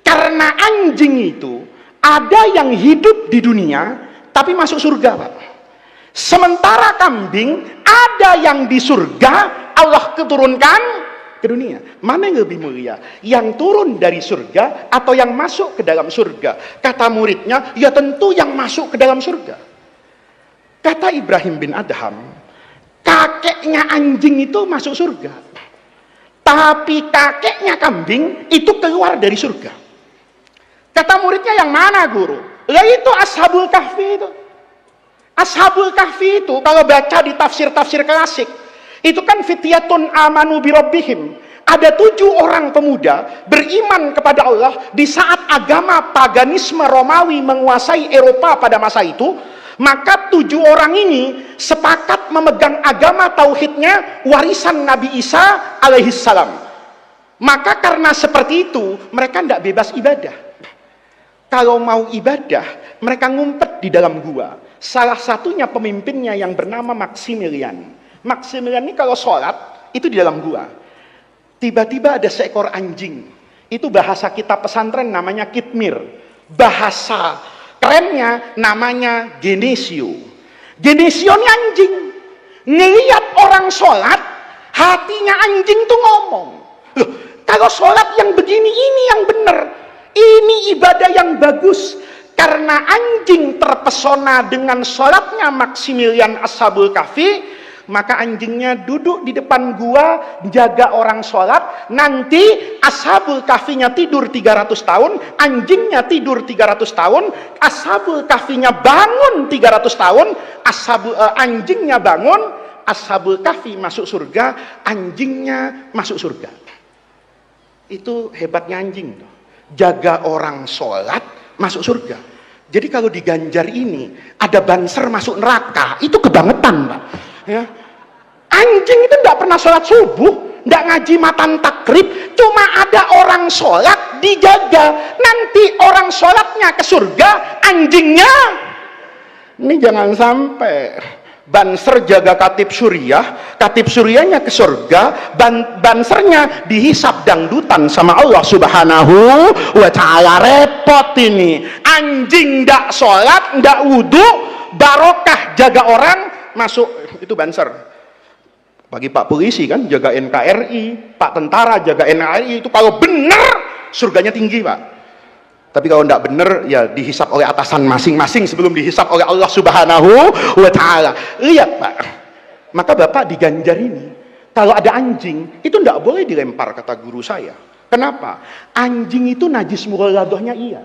karena anjing itu ada yang hidup di dunia tapi masuk surga Pak. Sementara kambing ada yang di surga Allah keturunkan ke dunia. Mana yang lebih mulia? Yang turun dari surga atau yang masuk ke dalam surga? Kata muridnya, ya tentu yang masuk ke dalam surga. Kata Ibrahim bin Adham, kakeknya anjing itu masuk surga, tapi kakeknya kambing itu keluar dari surga. Kata muridnya, yang mana guru? Ya itu Ashabul Kahfi itu. Ashabul Kahfi itu kalau baca di tafsir-tafsir klasik, itu kan fityatun amanu birabbihim. Ada 7 orang pemuda beriman kepada Allah di saat agama paganisme Romawi menguasai Eropa pada masa itu. Maka 7 orang ini sepakat memegang agama tauhidnya warisan Nabi Isa alaihissalam. Maka karena seperti itu mereka tidak bebas ibadah. Kalau mau ibadah mereka ngumpet di dalam gua. Salah satunya pemimpinnya yang bernama Maximilian. Maximilian ini kalau sholat itu di dalam gua. Tiba-tiba ada seekor anjing. Itu bahasa kitab pesantren namanya kitmir. Bahasa kerennya namanya Genesio. Genesio ini anjing. Ngelihat orang sholat, hatinya anjing tuh ngomong, loh, kalau sholat yang begini ini yang benar, ini ibadah yang bagus. Karena anjing terpesona dengan sholatnya Maximilian Ashabul Kahfi, maka anjingnya duduk di depan gua jaga orang sholat. Nanti Ashabul Kahfinya tidur 300 tahun, anjingnya tidur 300 tahun, Ashabul Kahfinya bangun 300 tahun, anjingnya bangun, Ashabul Kahfi masuk surga, anjingnya masuk surga. Itu hebatnya anjing tuh. Jaga orang sholat masuk surga. Jadi kalau di Ganjar ini ada banser masuk neraka, itu kebangetan Pak. Ya. Anjing itu tidak pernah sholat subuh, tidak ngaji matan takrib, cuma ada orang sholat dijaga. Nanti orang sholatnya ke surga, anjingnya ini jangan sampai banser jaga katib suriahnya ke surga, bansernya dihisap dangdutan sama Allah subhanahu wa ta'ala. Repot ini. Anjing ndak sholat, ndak wudhu, barokah jaga orang, masuk itu banser. Bagi Pak polisi kan jaga NKRI, Pak tentara jaga NKRI, itu kalau benar surganya tinggi, Pak. Tapi kalau tidak benar ya dihisap oleh atasan masing-masing sebelum dihisap oleh Allah Subhanahu wa taala. Lihat, Pak. Maka Bapak diganjar ini. Kalau ada anjing, itu tidak boleh dilempar, kata guru saya. Kenapa? Anjing itu najis mughaladhahnya iya.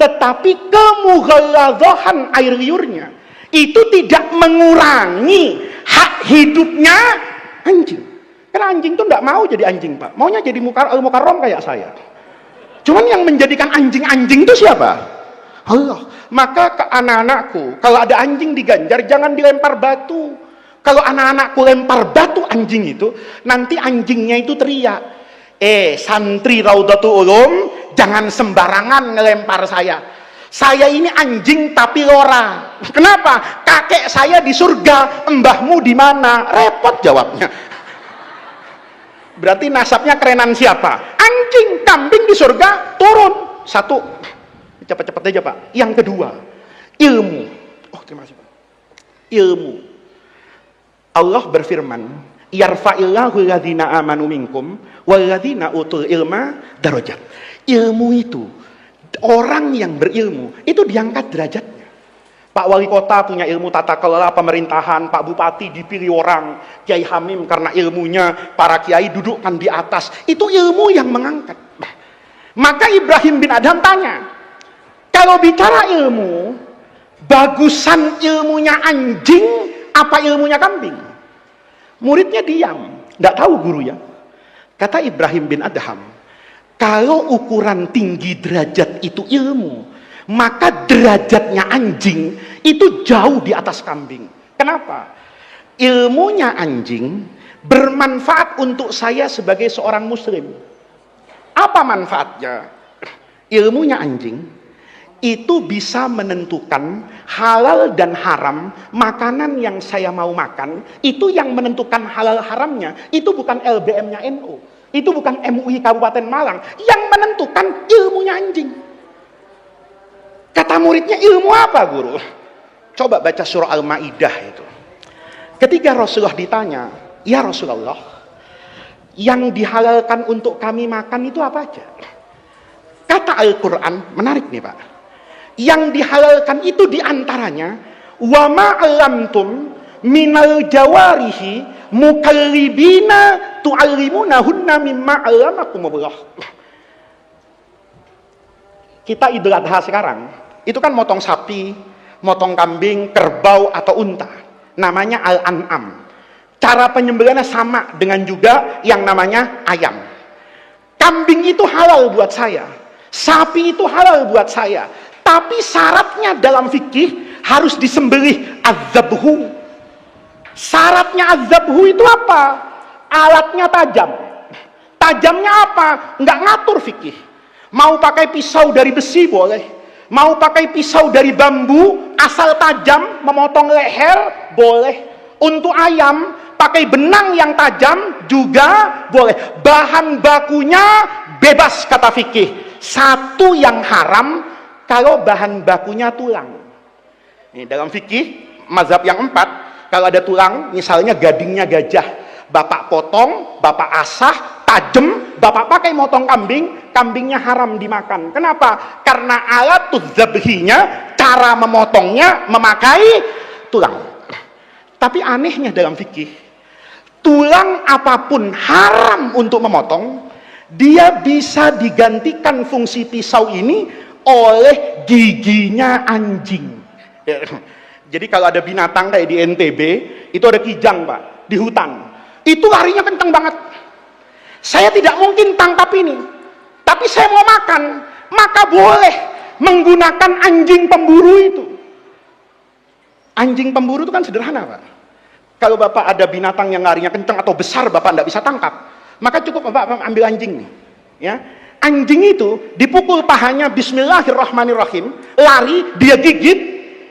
Tetapi kemughaladhahan air liurnya itu tidak mengurangi hak hidupnya anjing. Karena anjing itu tidak mau jadi anjing, Pak. Maunya jadi mukarram kayak saya. Cuman yang menjadikan anjing-anjing itu siapa? Allah. Maka ke anak-anakku, kalau ada anjing diganjar, jangan dilempar batu. Kalau anak-anakku lempar batu anjing itu, nanti anjingnya itu teriak, santri Raudatul Ulum, jangan sembarangan ngelempar saya. Saya ini anjing tapi lora. Kenapa? Kakek saya di surga, mbahmu di mana? Repot jawabnya. Berarti nasabnya kerenan siapa? Anjing, kambing di surga turun. Satu, cepat-cepat aja Pak. Yang kedua, ilmu. Oh, terima kasih Pak. Ilmu. Allah berfirman, yarfa'illahu alladhina amanu minkum walladhina utul ilma darajat. Ilmu itu, orang yang berilmu itu diangkat derajatnya. Pak wali kota punya ilmu tata kelola pemerintahan, Pak bupati dipilih orang, Kiai Hamim karena ilmunya, para kiai dudukkan di atas. Itu ilmu yang mengangkat. Maka Ibrahim bin Adham tanya, kalau bicara ilmu, bagusan ilmunya anjing apa ilmunya kambing? Muridnya diam, tidak tahu guru ya. Kata Ibrahim bin Adham, kalau ukuran tinggi derajat itu ilmu, maka derajatnya anjing itu jauh di atas kambing. Kenapa? Ilmunya anjing bermanfaat untuk saya sebagai seorang muslim. Apa manfaatnya? Ilmunya anjing itu bisa menentukan halal dan haram makanan yang saya mau makan. Itu yang menentukan halal haramnya itu bukan LBM-nya NU, itu bukan MUI Kabupaten Malang. Yang menentukan ilmunya anjing. Kata muridnya, ilmu apa guru? Coba baca surah Al-Ma'idah itu. Ketika Rasulullah ditanya, ya Rasulullah, yang dihalalkan untuk kami makan itu apa aja? Kata Al-Quran, menarik nih Pak, yang dihalalkan itu diantaranya wa ma'alamtum minal jawarihi mukallibina tu'allimunahunna mimma 'allamakumullah. Kita Idul Adha sekarang itu kan motong sapi, motong kambing, kerbau atau unta, namanya al-an'am. Cara penyembelihannya sama dengan juga yang namanya ayam. Kambing itu halal buat saya, sapi itu halal buat saya. Tapi syaratnya dalam fikih harus disembelih az-zabhu. Syaratnya az-zabhu itu apa? Alatnya tajam. Tajamnya apa? Nggak ngatur fikih. Mau pakai pisau dari besi boleh. Mau pakai pisau dari bambu, asal tajam, memotong leher boleh. Untuk ayam, pakai benang yang tajam juga boleh. Bahan bakunya bebas kata fikih. Satu yang haram, kalau bahan bakunya tulang. Ini dalam fikih mazhab yang 4, kalau ada tulang, misalnya gadingnya gajah, bapak potong, bapak asah, tajam, bapak pakai motong kambing, kambingnya haram dimakan. Kenapa? Karena alat zabhinya, cara memotongnya memakai tulang. Tapi anehnya dalam fikih, tulang apapun haram untuk memotong, dia bisa digantikan fungsi pisau ini oleh giginya anjing. Jadi kalau ada binatang kayak di NTB, itu ada kijang Pak, di hutan. Itu larinya kenceng banget. Saya tidak mungkin tangkap ini, tapi saya mau makan, maka boleh menggunakan anjing pemburu itu. Anjing pemburu itu kan sederhana Pak. Kalau Bapak ada binatang yang larinya kenceng atau besar, Bapak tidak bisa tangkap, maka cukup Bapak ambil anjing nih. Ya. Anjing itu dipukul pahanya, bismillahirrahmanirrahim, lari, dia gigit,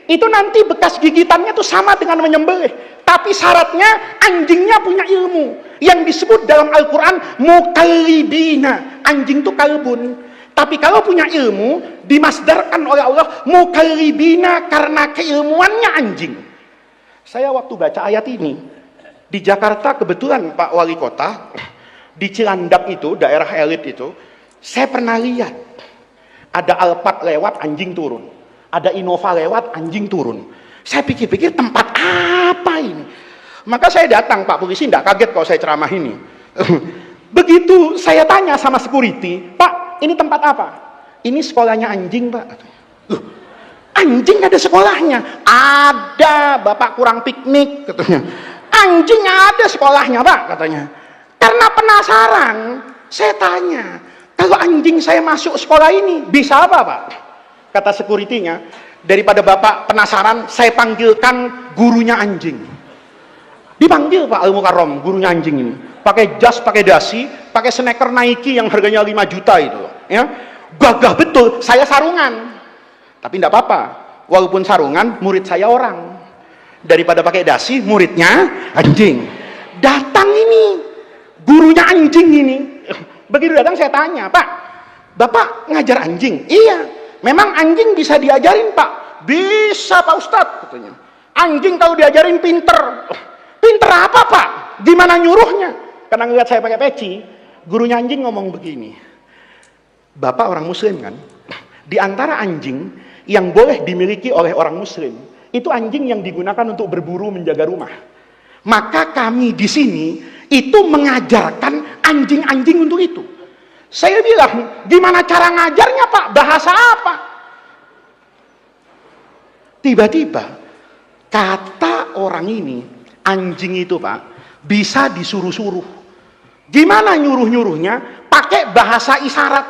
itu nanti bekas gigitannya itu sama dengan menyembelih. Tapi syaratnya anjingnya punya ilmu yang disebut dalam Al-Quran mukallibina. Anjing itu kalbun. Tapi kalau punya ilmu, dimasdarkan oleh Allah, mukallibina, karena keilmuannya anjing. Saya waktu baca ayat ini, di Jakarta kebetulan Pak Wali Kota, di Cilandak itu, daerah elit itu, saya pernah lihat, ada Alphard lewat, anjing turun. Ada Innova lewat, anjing turun. Saya pikir-pikir tempat apa ini? Maka saya datang, Pak Polisi tidak kaget kalau saya ceramah ini. Begitu saya tanya sama security, Pak, ini tempat apa? Ini sekolahnya anjing, Pak. Loh, anjing ada sekolahnya? Ada, Bapak kurang piknik, katanya. Anjing ada sekolahnya, Pak, katanya. Karena penasaran, saya tanya, kalau anjing saya masuk sekolah ini, bisa apa, Pak? Kata security-nya, daripada Bapak penasaran, saya panggilkan gurunya anjing. Dipanggil Pak Al-Mukarram, gurunya anjing ini. Pakai jas, pakai dasi, pakai sneaker Nike yang harganya 5 juta itu. Ya. Gagah betul, saya sarungan. Tapi tidak apa-apa, walaupun sarungan, murid saya orang. Daripada pakai dasi, muridnya anjing. Datang ini, gurunya anjing ini. Begitu datang saya tanya, Pak, Bapak ngajar anjing? Iya, memang anjing bisa diajarin, Pak. Bisa, Pak Ustadz, katanya. Anjing kalau diajarin pinter. Pinter apa, Pak? Gimana nyuruhnya? Karena ngeliat saya pakai peci, gurunya anjing ngomong begini. Bapak orang muslim kan? Di antara anjing yang boleh dimiliki oleh orang muslim, itu anjing yang digunakan untuk berburu menjaga rumah. Maka kami di sini itu mengajarkan anjing-anjing untuk itu. Saya bilang, gimana cara ngajarnya, Pak? Bahasa apa? Tiba-tiba kata orang ini, anjing itu, Pak, bisa disuruh-suruh. Gimana nyuruh-nyuruhnya? Pakai bahasa isyarat.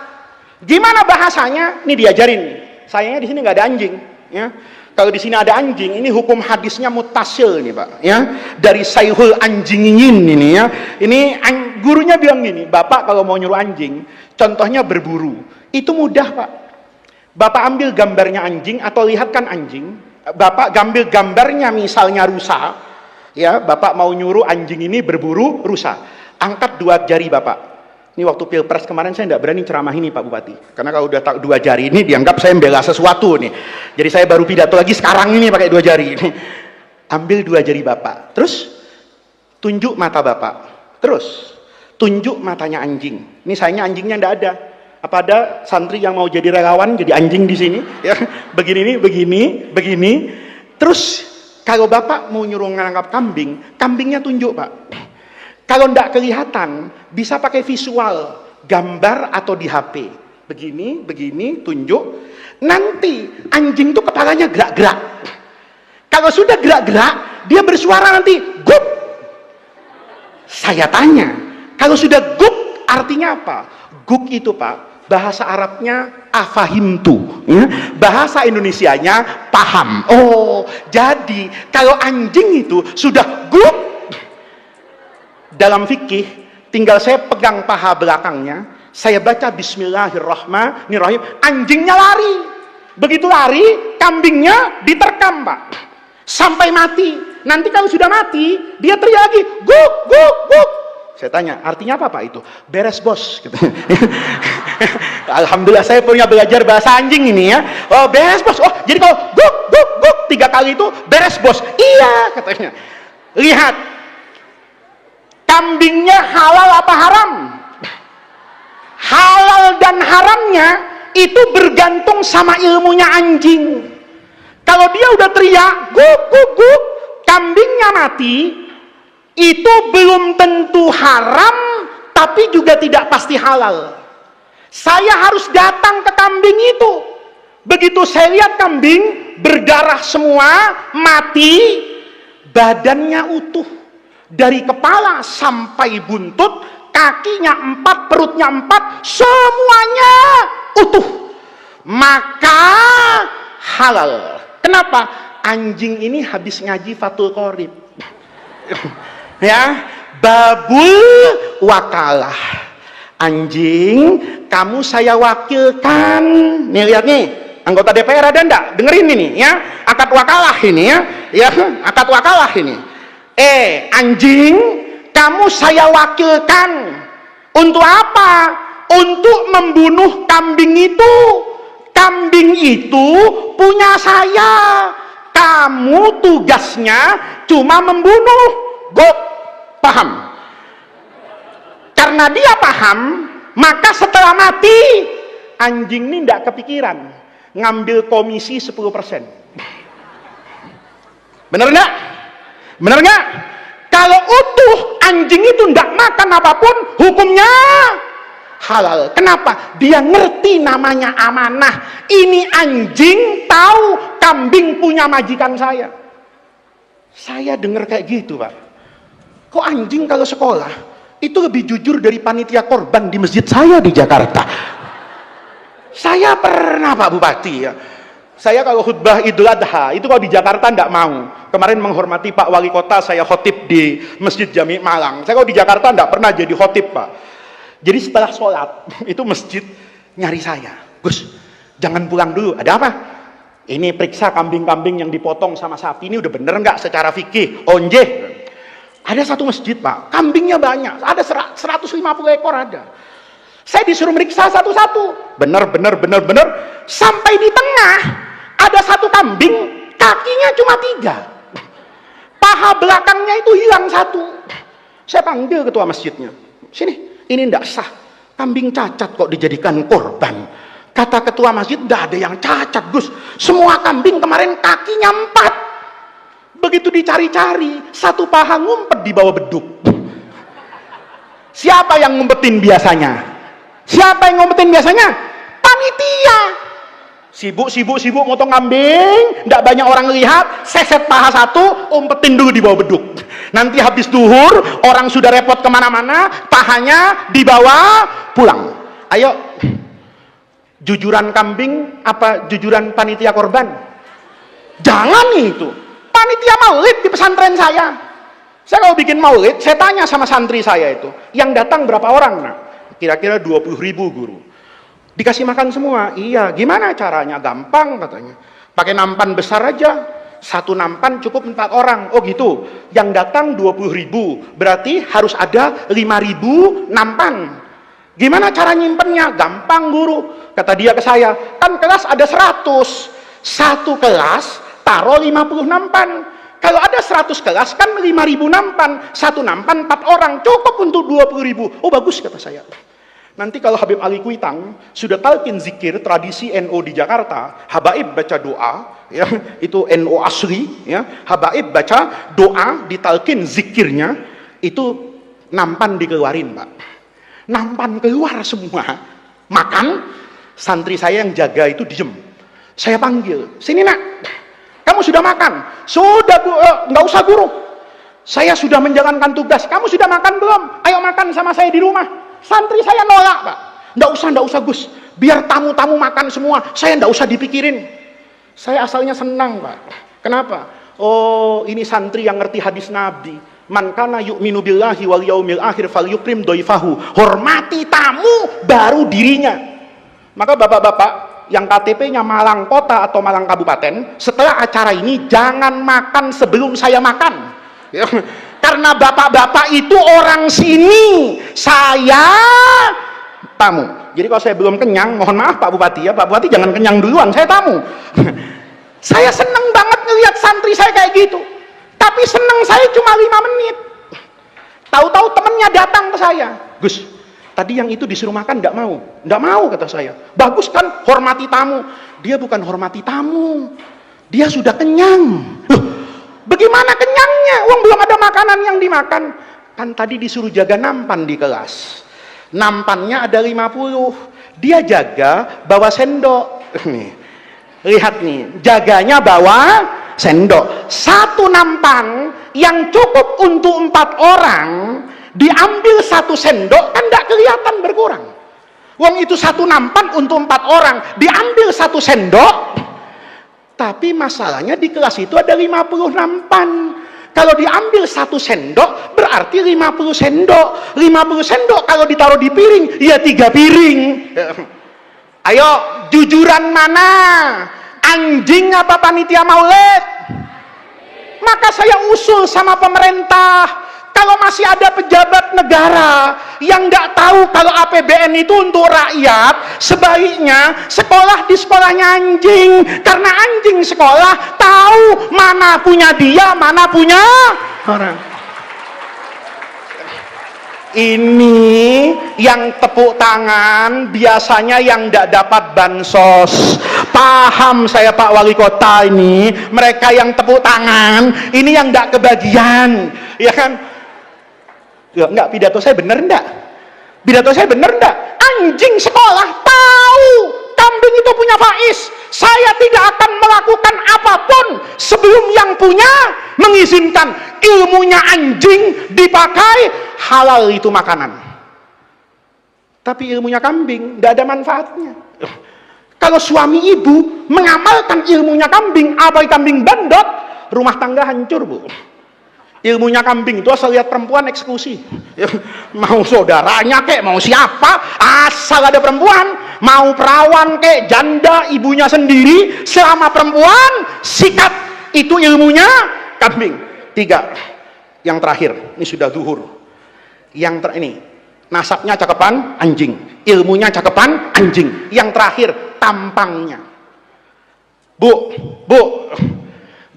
Gimana bahasanya? Ini diajarin. Sayangnya di sini nggak ada anjing. Ya. Kalau di sini ada anjing, ini hukum hadisnya mutasil nih, Pak. Ya. Dari Sayhul Anjingin ini ya. Ini gurunya bilang gini, Bapak kalau mau nyuruh anjing, contohnya berburu. Itu mudah, Pak. Bapak ambil gambarnya anjing atau lihatkan anjing. Bapak ambil gambarnya misalnya rusa. Ya, Bapak mau nyuruh anjing ini berburu rusa. Angkat 2 jari Bapak. Ini waktu pilpres kemarin saya tidak berani ceramah ini, Pak Bupati. Karena kalau udah 2 jari ini dianggap saya membela sesuatu nih. Jadi saya baru pidato lagi sekarang ini pakai 2 jari ini. Ambil 2 jari Bapak. Terus tunjuk mata Bapak. Terus tunjuk matanya anjing. Ini sayangnya anjingnya tidak ada. Apa ada santri yang mau jadi relawan jadi anjing di sini? Ya, begini, begini. Terus kalau Bapak mau nyuruh nangkap kambing, kambingnya tunjuk, Pak. Kalau tidak kelihatan, bisa pakai visual, gambar atau di HP. Begini, tunjuk. Nanti anjing itu kepalanya gerak-gerak. Kalau sudah gerak-gerak, dia bersuara nanti, gup. Saya tanya, kalau sudah gup, artinya apa? Gup itu, Pak, bahasa Arabnya afahimtu. Ya? Bahasa Indonesianya paham. Oh, jadi kalau anjing itu sudah gup, dalam fikih, tinggal saya pegang paha belakangnya, saya baca Bismillahirrahmanirrahim, anjingnya lari. Begitu lari, kambingnya diterkam, Pak, sampai mati. Nanti kalau sudah mati, dia teriak lagi, guk, guk, guk. Saya tanya, artinya apa, Pak, itu? Beres, bos. Alhamdulillah saya punya belajar bahasa anjing ini ya. Oh, beres, bos. Oh, jadi kalau guk, guk, guk 3 kali itu beres, bos. Iya, katanya. Lihat, kambingnya halal apa haram? Halal dan haramnya itu bergantung sama ilmunya anjing. Kalau dia udah teriak guk guk guk, kambingnya mati, itu belum tentu haram, tapi juga tidak pasti halal. Saya harus datang ke kambing itu. Begitu saya lihat kambing berdarah semua, mati, badannya utuh. Dari kepala sampai buntut, kakinya 4, perutnya 4, semuanya utuh. Maka halal. Kenapa? Anjing ini habis ngaji Fathul Qorib. Ya, babul wakalah. Anjing, kamu saya wakilkan. Nih lihat nih, anggota DPR ada enggak? Dengerin ini ya, akad wakalah ini ya. Ya, akad wakalah ini. Anjing, kamu saya wakilkan. Untuk apa? untuk membunuh kambing itu. Kambing itu punya saya. Kamu tugasnya cuma membunuh. Gop, paham? Karena dia paham, maka setelah mati anjing ini tidak kepikiran ngambil komisi 10%. Bener nggak? Bener nggak? Kalau utuh anjing itu tidak makan apapun, hukumnya halal. Kenapa? Dia ngerti namanya amanah. Ini anjing tahu kambing punya majikan saya. Saya dengar kayak gitu, Pak. Kok anjing kalau sekolah itu lebih jujur dari panitia korban di masjid saya di Jakarta. Saya pernah, Pak Bupati, ya. Saya kalau khutbah Idul Adha itu kalau di Jakarta tidak mau. Kemarin menghormati Pak Wali Kota, saya khotib di Masjid Jami Malang. Saya kalau di Jakarta tidak pernah jadi khotib, Pak. Jadi setelah sholat itu masjid nyari saya, Gus, jangan pulang dulu. Ada apa? Ini periksa kambing-kambing yang dipotong sama sapi ini udah bener nggak secara fikih? Onjeh. Ada satu masjid, Pak, kambingnya banyak, ada 150 ekor ada. Saya disuruh meriksa satu-satu, bener. Sampai di tengah ada satu kambing, kakinya cuma 3, paha belakangnya itu hilang 1. Saya panggil ketua masjidnya, sini, ini ndak sah, kambing cacat kok dijadikan korban. Kata ketua masjid, ndak ada yang cacat, Gus, semua kambing kemarin kakinya 4. Begitu dicari-cari, satu paha ngumpet di bawah beduk. Siapa yang ngumpetin biasanya? Siapa yang ngumpetin biasanya? Panitia. Sibuk motong kambing, ndak banyak orang lihat, seset paha 1, umpetin dulu di bawah beduk. Nanti habis duhur, orang sudah repot kemana-mana, pahanya dibawa pulang. Ayo, jujuran kambing apa jujuran panitia korban? Jangan itu. Panitia maulid di pesantren saya. Saya kalau bikin maulid, saya tanya sama santri saya itu, yang datang berapa orang? Nah, kira-kira 20.000 guru. Dikasih makan semua. Iya, gimana caranya? Gampang katanya. Pakai nampan besar aja. Satu nampan cukup 4 orang. Oh gitu. Yang datang 20.000. Berarti harus ada 5.000 nampan. Gimana cara nyimpennya? Gampang, guru. Kata dia ke saya, kan kelas ada 100. Satu kelas taruh 50 nampan. Kalau ada 100 kelas kan 5.000 nampan. Satu nampan 4 orang, cukup untuk 20.000. Oh bagus, kata saya. Nanti kalau Habib Ali Kuitang sudah talqin zikir tradisi NU di Jakarta, habaib baca doa, ya, itu NU asli, ya. Habaib baca doa ditalqin zikirnya, itu nampan dikeluarin, Pak. Nampan keluar semua. Makan, santri saya yang jaga itu diem. Saya panggil, sini nak, kamu sudah makan? Sudah, nggak usah guru. Saya sudah menjalankan tugas. Kamu sudah makan belum? Ayo makan sama saya di rumah. Santri saya nolak, Pak. Nggak usah Gus. Biar tamu-tamu makan semua. Saya nggak usah dipikirin. Saya asalnya senang, Pak. Kenapa? Oh, ini santri yang ngerti hadis Nabi. Man kana yu'minu billahi wal yaumil akhir falyukrim dhaifahu. Hormati tamu baru dirinya. Maka bapak-bapak yang KTP-nya Malang Kota atau Malang Kabupaten, setelah acara ini jangan makan sebelum saya makan. Ya. Karena bapak-bapak itu orang sini, saya tamu. Jadi kalau saya belum kenyang, mohon maaf Pak Bupati ya, Pak Bupati jangan kenyang duluan, saya tamu. Saya seneng banget ngelihat santri saya kayak gitu. Tapi seneng saya cuma 5 menit. Tahu-tahu temennya datang ke saya, Gus, tadi yang itu disuruh makan enggak mau. Enggak mau, kata saya. Bagus kan, hormati tamu. Dia bukan hormati tamu, dia sudah kenyang. Loh, bagaimana kenyangnya? Uang belum ada makanan yang dimakan. Kan tadi disuruh jaga nampan di kelas. Nampannya ada 50. Dia jaga bawa sendok. Nih, lihat nih, jaganya bawa sendok. Satu nampan yang cukup untuk 4 orang, diambil 1 sendok, kan tidak kelihatan berkurang. Uang itu 1 nampan untuk 4 orang, diambil 1 sendok. Tapi masalahnya di kelas itu ada 50 nampan. Kalau diambil 1 sendok, berarti 50 sendok. 50 sendok kalau ditaruh di piring, ya 3 piring. Ayo, jujuran mana? Anjing apa panitia maulid? Maka saya usul sama pemerintah, Kalau masih ada pejabat negara yang nggak tahu kalau APBN itu untuk rakyat, sebaiknya sekolah di sekolahnya anjing, karena anjing sekolah tahu mana punya dia, mana punya orang. Ini yang tepuk tangan biasanya yang tidak dapat bansos. Paham saya Pak Wali Kota ini, mereka yang tepuk tangan ini yang tidak kebagian, ya kan? Ya, enggak, pidato saya bener enggak? Pidato saya bener enggak? Anjing sekolah tahu kambing itu punya faiz. Saya tidak akan melakukan apapun sebelum yang punya mengizinkan. Ilmunya anjing dipakai, halal itu makanan. Tapi ilmunya kambing tidak ada manfaatnya. Kalau suami ibu mengamalkan ilmunya kambing, apa kambing bandot, rumah tangga hancur, Bu. Ilmunya kambing itu asal lihat perempuan eksekusi. Mau saudaranya kek, mau siapa, asal ada perempuan, mau perawan kek, janda ibunya sendiri, selama perempuan sikat, itu ilmunya kambing. 3, yang terakhir, ini sudah zuhur. Ini nasabnya cakepan anjing, ilmunya cakepan anjing. Yang terakhir tampangnya. Bu,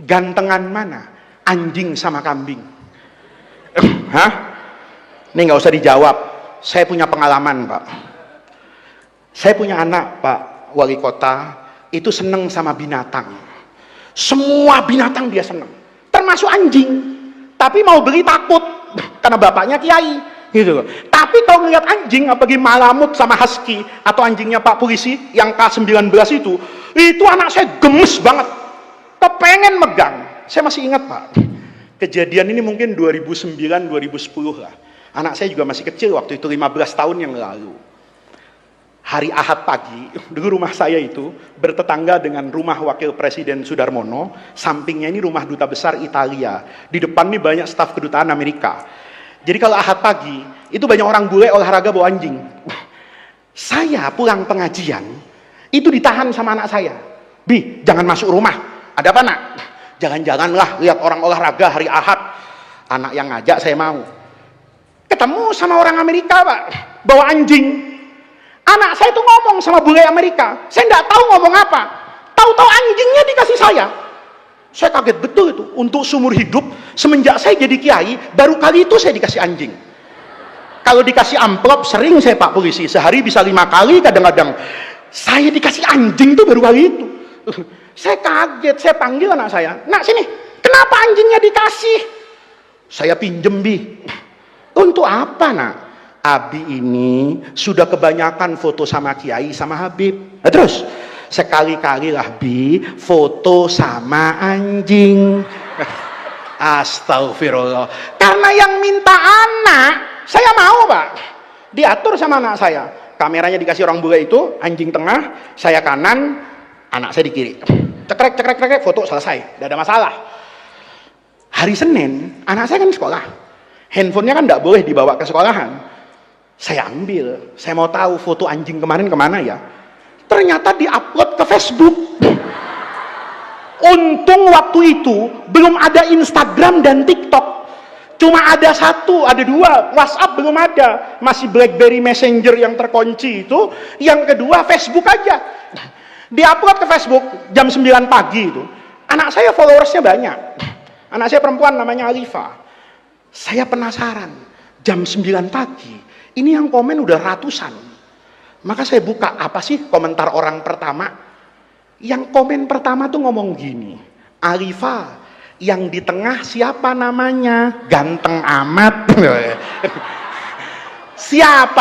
gantengan mana? Anjing sama kambing? Hah? Ini nggak usah dijawab. Saya punya pengalaman, Pak. Saya punya anak, Pak Wali Kota, itu seneng sama binatang. Semua binatang dia seneng, termasuk anjing. Tapi mau beli takut karena bapaknya kiai, gitu. Tapi kalau ngeliat anjing, apalagi malamut sama husky atau anjingnya Pak Polisi yang K19 itu anak saya gemes banget, kepengen megang. Saya masih ingat, Pak, kejadian ini mungkin 2009-2010 lah. Anak saya juga masih kecil waktu itu, 15 tahun yang lalu. Hari Ahad pagi, dulu rumah saya itu bertetangga dengan rumah Wakil Presiden Sudarmono, sampingnya ini rumah Duta Besar Italia, di depan ini banyak staf kedutaan Amerika. Jadi kalau Ahad pagi, itu banyak orang bule olahraga bawa anjing. Saya pulang pengajian, itu ditahan sama anak saya. Bi, jangan masuk rumah. Ada apa, Nak? Jangan-janganlah lihat orang olahraga hari Ahad. Anak yang ngajak saya mau. Ketemu sama orang Amerika, Pak, bawa anjing. Anak saya itu ngomong sama bule Amerika. Saya nggak tahu ngomong apa. Tahu-tahu anjingnya dikasih saya. Saya kaget betul itu. Untuk seumur hidup, semenjak saya jadi kiai, baru kali itu saya dikasih anjing. Kalau dikasih amplop, sering saya Pak Polisi. Sehari bisa 5 kali kadang-kadang. Saya dikasih anjing tuh baru kali itu. Saya kaget, saya panggil anak saya. Nak, sini, kenapa anjingnya dikasih? Saya pinjem, Bi. Untuk apa, Nak? Abi ini sudah kebanyakan foto sama kiai sama Habib. Nah, terus sekali-kali lah, Bi, foto sama anjing. Astagfirullah. Karena yang minta anak, saya mau, Pak. Diatur sama anak saya. Kameranya dikasih orang bule itu, anjing tengah, saya kanan, anak saya di kiri. Cekrek, foto selesai, tidak ada masalah. Hari Senin, anak saya kan sekolah. Handphonenya kan tidak boleh dibawa ke sekolahan. Saya ambil, saya mau tahu foto anjing kemarin kemana ya. Ternyata diupload ke Facebook. Untung waktu itu belum ada Instagram dan TikTok. Cuma ada 1, ada 2, WhatsApp belum ada. Masih BlackBerry Messenger yang terkunci itu. Yang kedua Facebook aja. Diupload ke Facebook jam 9 pagi itu. Anak saya followersnya banyak. Anak saya perempuan namanya Alifa. Saya penasaran, jam 9 pagi ini yang komen udah ratusan. Maka saya buka, apa sih komentar orang pertama. Yang komen pertama tuh ngomong gini, Alifa, yang di tengah siapa namanya? Ganteng amat. Siapa?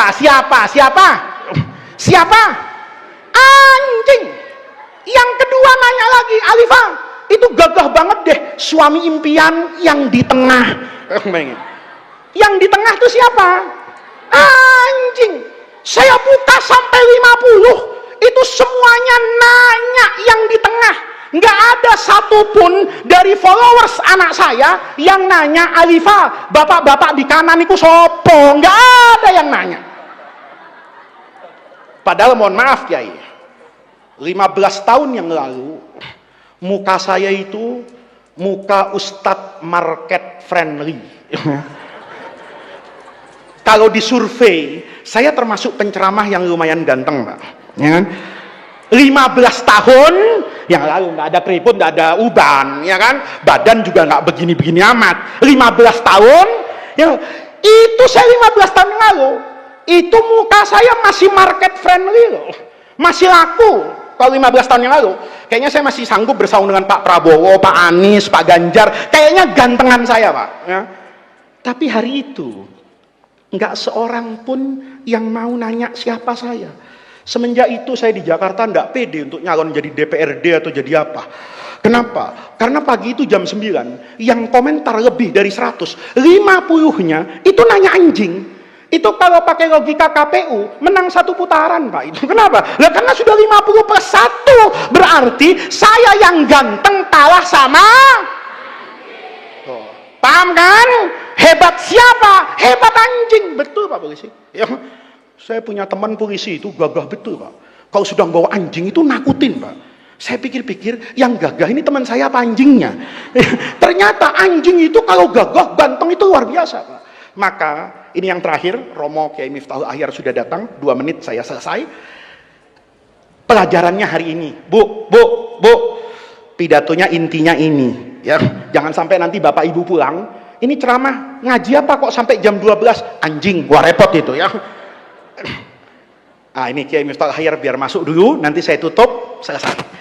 Anjing. Yang kedua nanya lagi, Alifa, itu gagah banget deh, suami impian yang di tengah. Yang di tengah itu siapa? Anjing. Saya buka sampai 50, itu semuanya nanya yang di tengah. Nggak ada satupun dari followers anak saya yang nanya, Alifa, bapak-bapak di kanan itu sopo. Nggak ada yang nanya. Padahal mohon maaf, Kiai, 15 tahun yang lalu muka saya itu muka Ustadz market friendly. Kalau disurvei, saya termasuk penceramah yang lumayan ganteng, Pak. Ya kan? 15 tahun yang lalu nggak ada keriput, nggak ada uban, ya kan? Badan juga nggak begini-begini amat. 15 tahun, ya, itu saya 15 tahun yang lalu, itu muka saya masih market friendly loh, masih laku. Kalau 15 tahun yang lalu, kayaknya saya masih sanggup bersaung dengan Pak Prabowo, Pak Anies, Pak Ganjar, kayaknya gantengan saya, Pak. Ya. Tapi hari itu, nggak seorang pun yang mau nanya siapa saya. Semenjak itu saya di Jakarta nggak pede untuk nyalon jadi DPRD atau jadi apa. Kenapa? Karena pagi itu jam 9, yang komentar lebih dari 100, 50-nya itu nanya anjing. Itu kalau pakai logika KPU, menang 1 putaran, Pak. Itu kenapa? Lah karena sudah 50+1, berarti saya yang ganteng kalah sama. Paham kan? Hebat siapa? Hebat anjing. Betul, Pak Polisi. Ya. Saya punya teman polisi itu gagah betul, Pak. Kalau sudah bawa anjing itu nakutin, Pak. Saya pikir-pikir, yang gagah ini teman saya apa anjingnya? Ternyata anjing itu kalau gagah, ganteng itu luar biasa, Pak. Maka, ini yang terakhir, Romo Kiai Miftahul Ahyar sudah datang, 2 menit saya selesai. Pelajarannya hari ini. Bu, pidatonya intinya ini. Ya, jangan sampai nanti Bapak Ibu pulang, ini ceramah, ngaji apa kok sampai jam 12? Anjing, gua repot itu ya. Ah, ini Kiai Miftahul Ahyar biar masuk dulu, nanti saya tutup, selesai.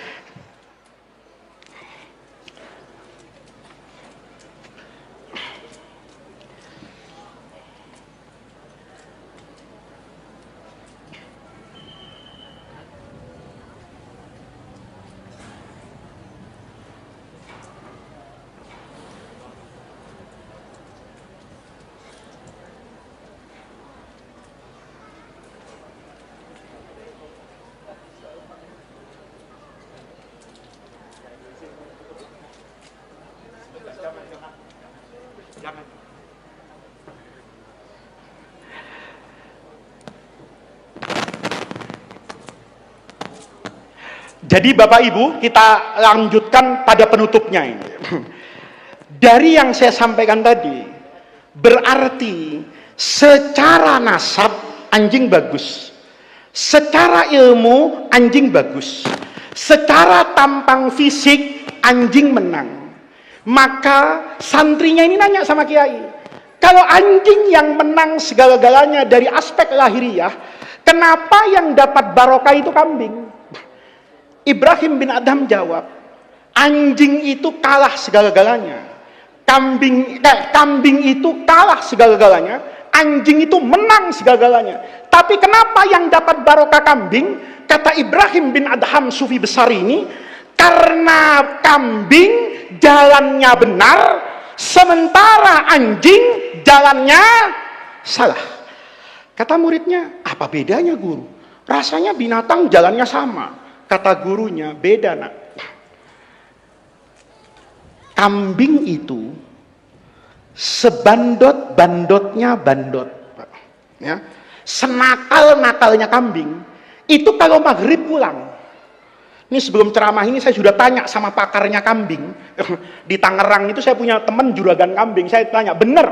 Jadi Bapak Ibu, kita lanjutkan pada penutupnya ini. Dari yang saya sampaikan tadi, berarti secara nasab anjing bagus, secara ilmu anjing bagus, secara tampang fisik anjing menang. Maka santrinya ini nanya sama Kiai, kalau anjing yang menang segala-galanya dari aspek lahiriah, kenapa yang dapat barokah itu kambing? Ibrahim bin Adham jawab, anjing itu kalah segala-galanya, kambing itu kalah segala-galanya, anjing itu menang segala-galanya. Tapi kenapa yang dapat barokah kambing? Kata Ibrahim bin Adham sufi besar ini, karena kambing jalannya benar, sementara anjing jalannya salah. Kata muridnya, apa bedanya guru? Rasanya binatang jalannya sama. Kata gurunya, beda nak. Kambing itu sebandot-bandotnya bandot, ya. Senakal-nakalnya kambing itu kalau maghrib pulang. Ini sebelum ceramah ini saya sudah tanya sama pakarnya kambing di Tangerang itu. Saya punya teman juragan kambing, saya tanya, bener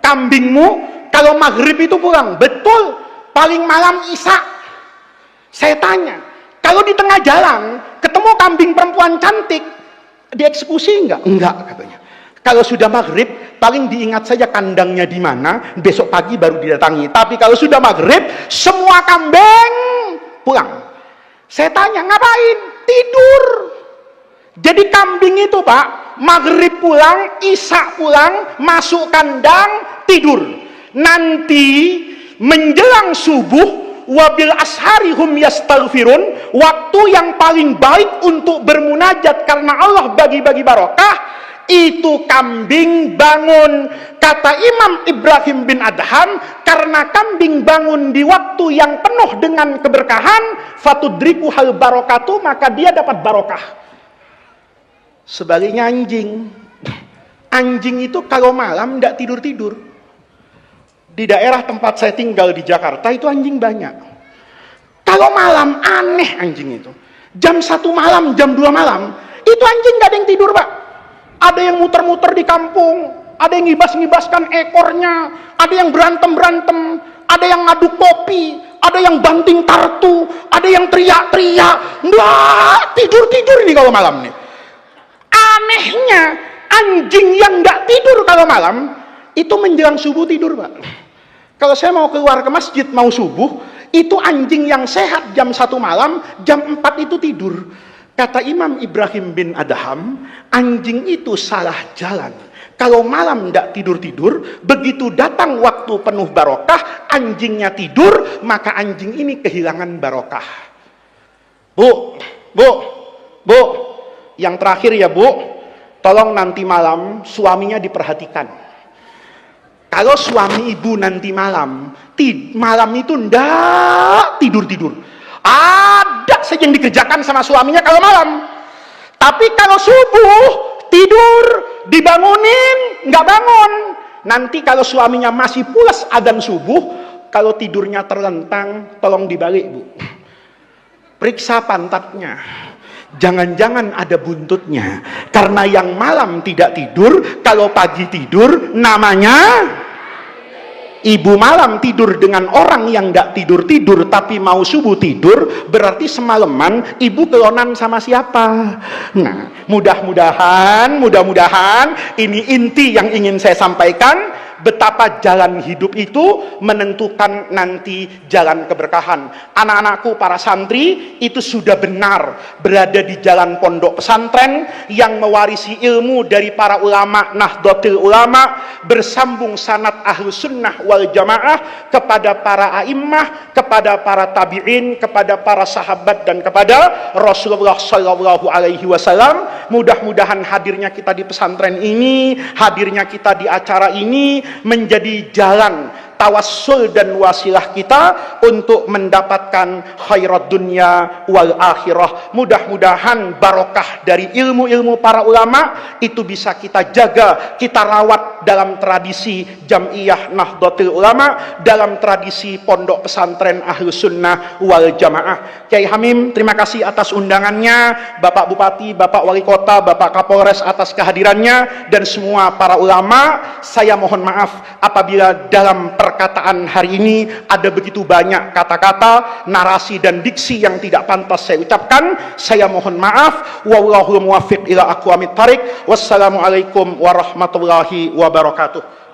kambingmu kalau maghrib itu pulang? Betul, paling malam isya. Saya tanya, kalau di tengah jalan ketemu kambing perempuan cantik, dieksekusi enggak? Enggak katanya. Kalau sudah maghrib, paling diingat saja kandangnya di mana, besok pagi baru didatangi. Tapi kalau sudah maghrib, semua kambing pulang. Saya tanya, ngapain? Tidur. Jadi kambing itu Pak, maghrib pulang, isya pulang, masuk kandang, tidur. Nanti menjelang subuh, wabil asharihum yastaghfirun, waktu yang paling baik untuk bermunajat karena Allah bagi-bagi barokah, itu kambing bangun. Kata Imam Ibrahim bin Adham, karena kambing bangun di waktu yang penuh dengan keberkahan, fatudriku hal barokatu, maka dia dapat barokah. Sebaliknya anjing itu kalau malam tidak tidur-tidur. Di daerah tempat saya tinggal di Jakarta itu anjing banyak. Kalau malam aneh anjing itu. Jam 1 malam, jam 2 malam, itu anjing gak ada yang tidur Pak. Ada yang muter-muter di kampung. ada yang ngibas-ngibaskan ekornya, ada yang berantem-berantem, ada yang ngadu kopi, ada yang banting kartu, ada yang teriak-teriak. Nggak tidur-tidur nih kalau malam nih. Anehnya, anjing yang nggak tidur kalau malam, itu menjelang subuh tidur, Pak. Kalau saya mau keluar ke masjid, mau subuh, itu anjing yang sehat jam 1 malam, jam 4 itu tidur. Kata Imam Ibrahim bin Adham, anjing itu salah jalan. Kalau malam tidak tidur-tidur, begitu datang waktu penuh barokah, anjingnya tidur, maka anjing ini kehilangan barokah. Bu, yang terakhir ya Bu, tolong nanti malam suaminya diperhatikan. Kalau suami ibu nanti malam itu ndak tidur-tidur, ada saja yang dikerjakan sama suaminya kalau malam. Tapi kalau subuh tidur, dibangunin, nggak bangun. Nanti kalau suaminya masih pulas adzan subuh, kalau tidurnya terlentang, tolong dibalik Bu. Periksa pantatnya. Jangan-jangan ada buntutnya. Karena yang malam tidak tidur, kalau pagi tidur, namanya ibu malam tidur dengan orang yang nggak tidur-tidur tapi mau subuh tidur, berarti semalaman ibu kelonan sama siapa? Nah, mudah-mudahan ini inti yang ingin saya sampaikan, betapa jalan hidup itu menentukan nanti jalan keberkahan. Anak-anakku para santri itu sudah benar berada di jalan pondok pesantren yang mewarisi ilmu dari para ulama Nahdlatul Ulama, bersambung sanad Ahlus Sunnah wal Jamaah kepada para a'immah, kepada para tabi'in, kepada para sahabat dan kepada Rasulullah sallallahu alaihi wasallam. Mudah-mudahan hadirnya kita di pesantren ini, hadirnya kita di acara ini menjadi jalan tawassul dan wasilah kita untuk mendapatkan khairat dunia wal akhirah. Mudah-mudahan barokah dari ilmu-ilmu para ulama itu bisa kita jaga, kita rawat dalam tradisi Jam'iyah Nahdlatul Ulama, dalam tradisi pondok pesantren Ahlus Sunnah wal Jamaah. Kiai Hamim, terima kasih atas undangannya, Bapak Bupati, Bapak Wali Kota, Bapak Kapolres atas kehadirannya, dan semua para ulama. Saya mohon maaf apabila dalam perkataan hari ini ada begitu banyak kata-kata, narasi dan diksi yang tidak pantas saya ucapkan. Saya mohon maaf. Wallahul muwaffiq ila aqwamit thariq. Wassalamualaikum warahmatullahi wabarakatuh.